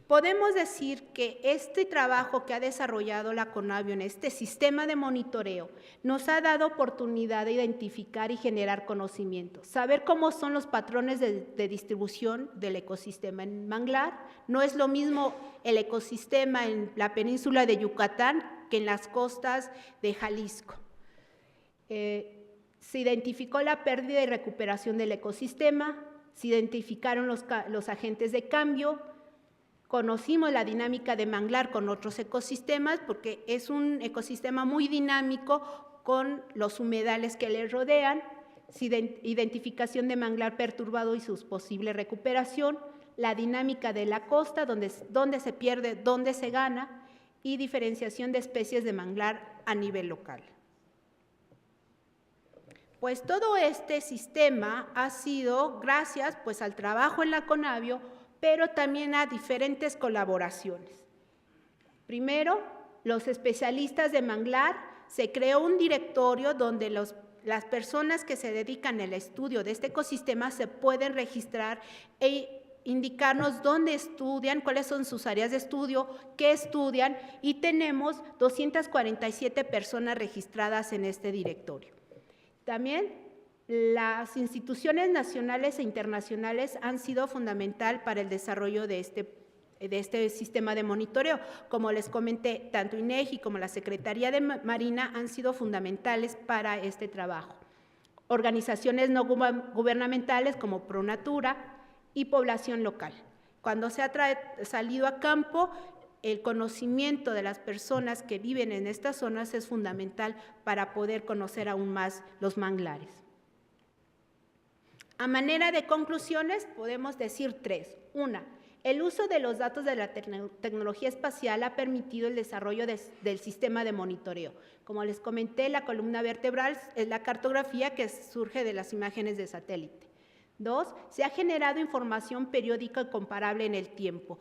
podemos decir que este trabajo que ha desarrollado la CONABIO en este sistema de monitoreo nos ha dado oportunidad de identificar y generar conocimiento, saber cómo son los patrones de distribución del ecosistema en manglar. No es lo mismo el ecosistema en la península de Yucatán que en las costas de Jalisco. Se identificó la pérdida y recuperación del ecosistema, se identificaron los agentes de cambio, conocimos la dinámica de manglar con otros ecosistemas, porque es un ecosistema muy dinámico con los humedales que le rodean, identificación de manglar perturbado y su posible recuperación, la dinámica de la costa, dónde se pierde, dónde se gana, y diferenciación de especies de manglar a nivel local. Pues todo este sistema ha sido gracias pues, al trabajo en la CONABIO, pero también a diferentes colaboraciones. Primero, los especialistas de manglar, se creó un directorio donde las personas que se dedican al estudio de este ecosistema se pueden registrar e indicarnos dónde estudian, cuáles son sus áreas de estudio, qué estudian, y tenemos 247 personas registradas en este directorio. También las instituciones nacionales e internacionales han sido fundamental para el desarrollo de este sistema de monitoreo. Como les comenté, tanto INEGI como la Secretaría de Marina han sido fundamentales para este trabajo. Organizaciones no gubernamentales como ProNatura y población local. Cuando se ha salido a campo, el conocimiento de las personas que viven en estas zonas es fundamental para poder conocer aún más los manglares. A manera de conclusiones, podemos decir tres. Una, el uso de los datos de la tecnología espacial ha permitido el desarrollo del sistema de monitoreo. Como les comenté, la columna vertebral es la cartografía que surge de las imágenes de satélite. Dos, se ha generado información periódica y comparable en el tiempo.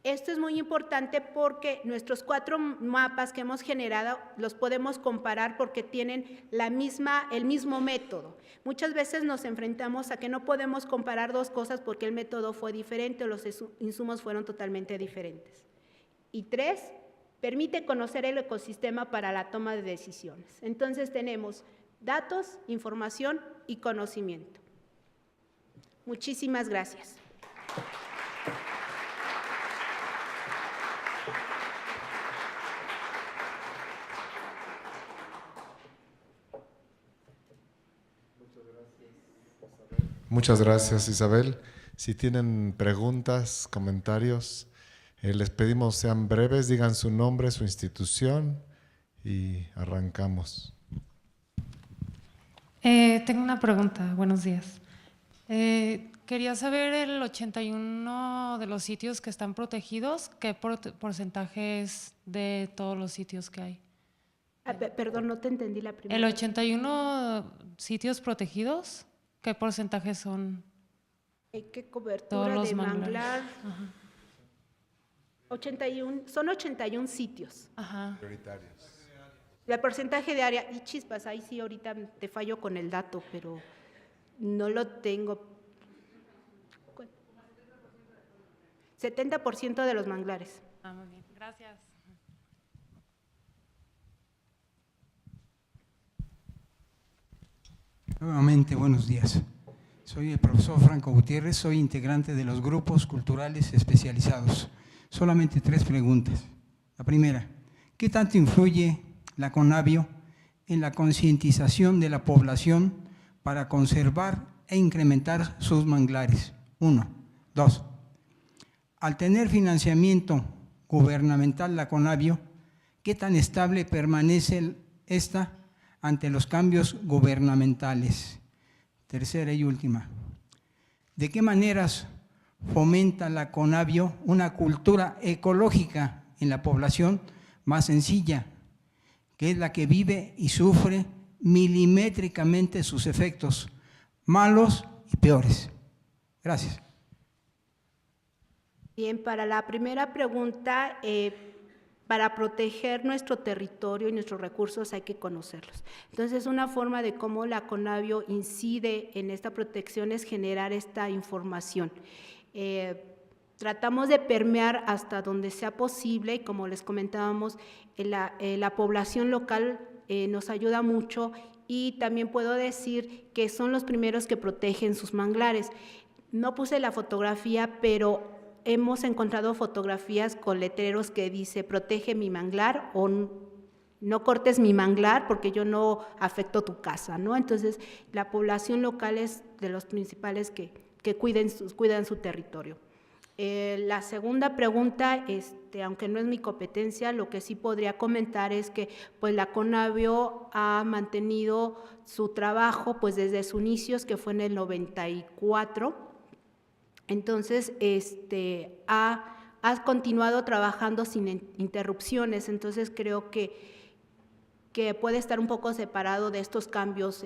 Esto es muy importante porque nuestros 4 mapas que hemos generado los podemos comparar porque tienen el mismo método. Muchas veces nos enfrentamos a que no podemos comparar dos cosas porque el método fue diferente o los insumos fueron totalmente diferentes. Y 3, permite conocer el ecosistema para la toma de decisiones. Entonces tenemos datos, información y conocimiento. Muchísimas gracias. Muchas gracias, Isabel. Si tienen preguntas, comentarios, les pedimos sean breves, digan su nombre, su institución y arrancamos. Tengo una pregunta. Buenos días. Quería saber el 81 de los sitios que están protegidos, ¿qué porcentaje es de todos los sitios que hay? Perdón, no te entendí la primera. El 81 sitios protegidos, ¿qué porcentaje son? ¿Qué cobertura todos los de manglares? manglar? 81, son 81 sitios. Ajá. Prioritarios. El porcentaje de área, y chispas, ahí sí ahorita te fallo con el dato, pero no lo tengo. 70% de los manglares. Muy bien, gracias. Nuevamente, buenos días. Soy el profesor Franco Gutiérrez, soy integrante de los grupos culturales especializados. Solamente 3 preguntas. La primera, ¿qué tanto influye la CONABIO en la concientización de la población para conservar e incrementar sus manglares? 1. 2. Al tener financiamiento gubernamental la CONABIO, ¿qué tan estable permanece esta ante los cambios gubernamentales? Tercera y última, ¿De qué maneras fomenta la Conavio una cultura ecológica en la población más sencilla, que es la que vive y sufre milimétricamente sus efectos, malos y peores? Gracias. Bien, para la primera pregunta, para proteger nuestro territorio y nuestros recursos hay que conocerlos. Entonces, una forma de cómo la Conavio incide en esta protección es generar esta información. Tratamos de permear hasta donde sea posible y, como les comentábamos, la población local nos ayuda mucho, y también puedo decir que son los primeros que protegen sus manglares. No puse la fotografía, pero hemos encontrado fotografías con letreros que dice protege mi manglar o no cortes mi manglar porque yo no afecto tu casa, ¿no? Entonces, la población local es de los principales que cuidan su territorio. La segunda pregunta, aunque no es mi competencia, lo que sí podría comentar es que pues, la Conavio ha mantenido su trabajo pues, desde sus inicios, que fue en el 94. Entonces, ha continuado trabajando sin interrupciones. Entonces, creo que puede estar un poco separado de estos cambios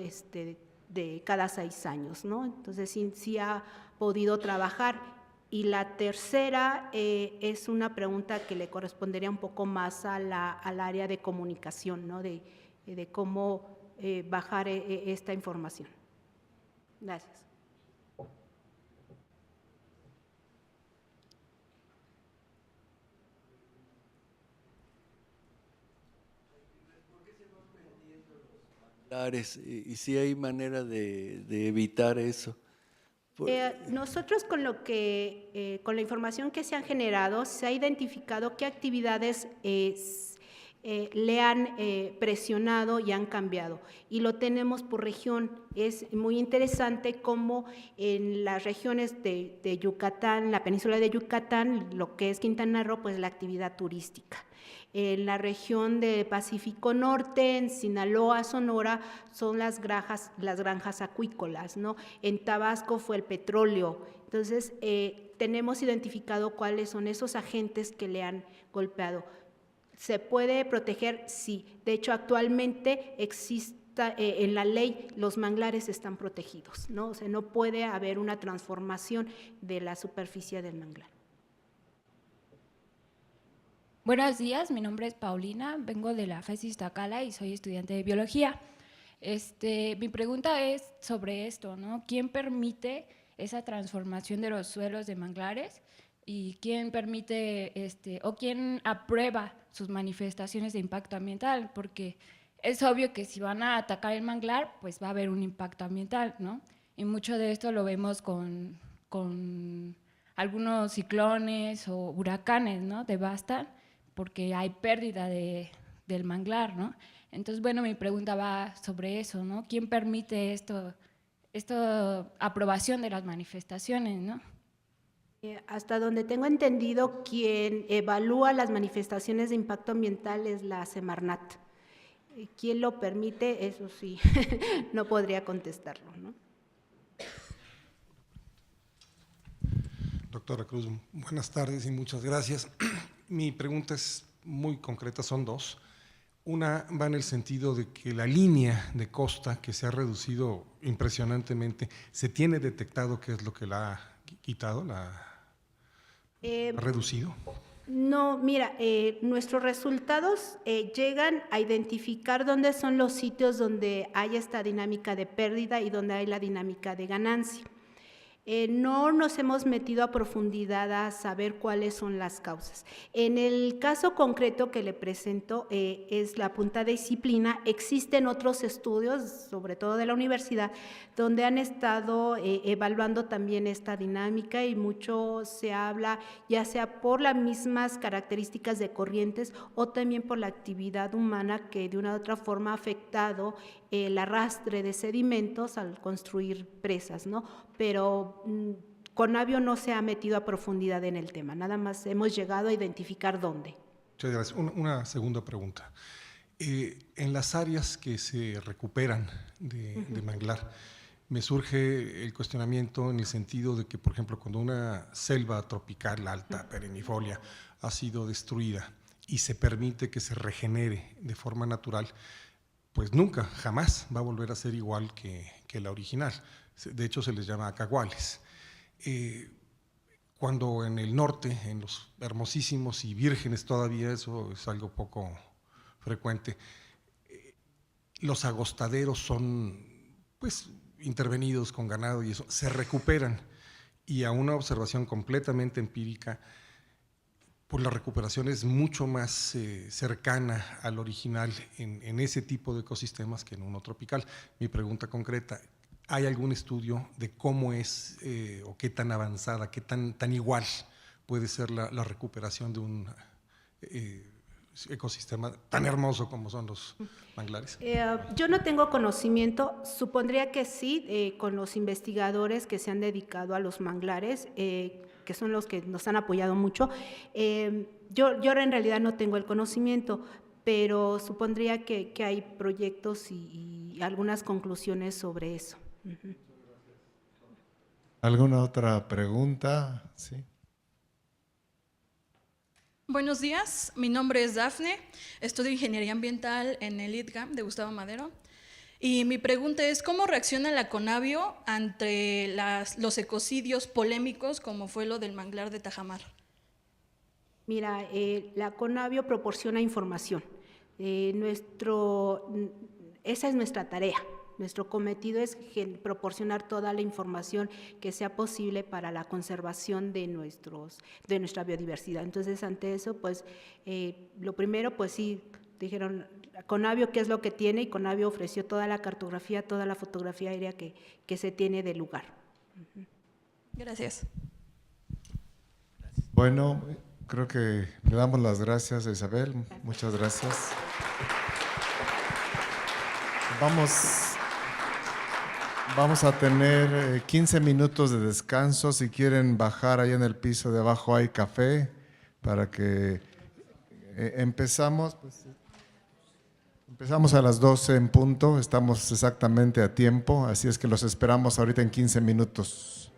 de cada 6 años, ¿no? Entonces, sí ha podido trabajar. Y la tercera es una pregunta que le correspondería un poco más al área de comunicación, ¿no? De cómo bajar esta información. Gracias. Y si hay manera de evitar eso. Nosotros con la información que se han generado, se ha identificado qué actividades le han presionado y han cambiado, y lo tenemos por región. Es muy interesante cómo en las regiones de Yucatán, la península de Yucatán, lo que es Quintana Roo, pues la actividad turística. En la región de Pacífico Norte, en Sinaloa, Sonora, son las granjas acuícolas, ¿no? En Tabasco fue el petróleo. Entonces, tenemos identificado cuáles son esos agentes que le han golpeado. ¿Se puede proteger? Sí. De hecho, actualmente en la ley los manglares están protegidos, ¿no? O sea, no puede haber una transformación de la superficie del manglar. Buenos días, mi nombre es Paulina, vengo de la FES Iztacala y soy estudiante de biología. Mi pregunta es sobre esto, ¿no? ¿Quién permite esa transformación de los suelos de manglares y quién permite o quién aprueba sus manifestaciones de impacto ambiental? Porque es obvio que si van a atacar el manglar, pues va a haber un impacto ambiental, ¿no? Y mucho de esto lo vemos con algunos ciclones o huracanes, ¿no? Devastan, porque hay pérdida del manglar, ¿no? Entonces, bueno, mi pregunta va sobre eso, ¿no? ¿Quién permite esta aprobación de las manifestaciones, ¿no? Hasta donde tengo entendido, quien evalúa las manifestaciones de impacto ambiental es la Semarnat. ¿Quién lo permite? Eso sí, no podría contestarlo, ¿no? Doctora Cruz, buenas tardes y muchas gracias. Mi pregunta es muy concreta, son dos. Una va en el sentido de que la línea de costa, que se ha reducido impresionantemente, ¿se tiene detectado qué es lo que la ha quitado, la ha reducido? No, mira, nuestros resultados llegan a identificar dónde son los sitios donde hay esta dinámica de pérdida y donde hay la dinámica de ganancia. No nos hemos metido a profundidad a saber cuáles son las causas. En el caso concreto que le presento, es la punta de disciplina. Existen otros estudios, sobre todo de la universidad, donde han estado evaluando también esta dinámica, y mucho se habla, ya sea por las mismas características de corrientes o también por la actividad humana que de una u otra forma ha afectado el arrastre de sedimentos al construir presas, ¿no? Pero Conavio no se ha metido a profundidad en el tema, nada más hemos llegado a identificar dónde. Muchas gracias. Una segunda pregunta. En las áreas que se recuperan de manglar, me surge el cuestionamiento en el sentido de que, por ejemplo, cuando una selva tropical alta, perennifolia, ha sido destruida y se permite que se regenere de forma natural, pues nunca, jamás va a volver a ser igual que la original. De hecho, se les llama acaguales. Cuando en el norte, en los hermosísimos y vírgenes todavía, eso es algo poco frecuente, los agostaderos son pues intervenidos con ganado y eso, se recuperan, y a una observación completamente empírica, pues la recuperación es mucho más cercana al original en ese tipo de ecosistemas que en uno tropical. Mi pregunta concreta, ¿hay algún estudio de cómo es o qué tan avanzada, qué tan igual puede ser la recuperación de un ecosistema tan hermoso como son los manglares? Yo no tengo conocimiento, supondría que sí, con los investigadores que se han dedicado a los manglares, que son los que nos han apoyado mucho. Yo en realidad no tengo el conocimiento, pero supondría que hay proyectos y algunas conclusiones sobre eso. ¿Alguna otra pregunta? Sí. Buenos días, mi nombre es Dafne, estudio Ingeniería Ambiental en el ITGAM de Gustavo Madero, y mi pregunta es, ¿cómo reacciona la Conavio ante los ecocidios polémicos como fue lo del manglar de Tajamar? Mira, la Conavio proporciona información, esa es nuestra tarea. Nuestro cometido es proporcionar toda la información que sea posible para la conservación de nuestra biodiversidad. Entonces, ante eso, pues, lo primero, pues sí, dijeron, Conavio, ¿qué es lo que tiene? Y Conavio ofreció toda la cartografía, toda la fotografía aérea que se tiene del lugar. Gracias. Bueno, creo que le damos las gracias a Isabel. Muchas gracias. Vamos a tener 15 minutos de descanso. Si quieren bajar ahí en el piso de abajo hay café para que empezamos a las 12 en punto. Estamos exactamente a tiempo, así es que los esperamos ahorita en 15 minutos.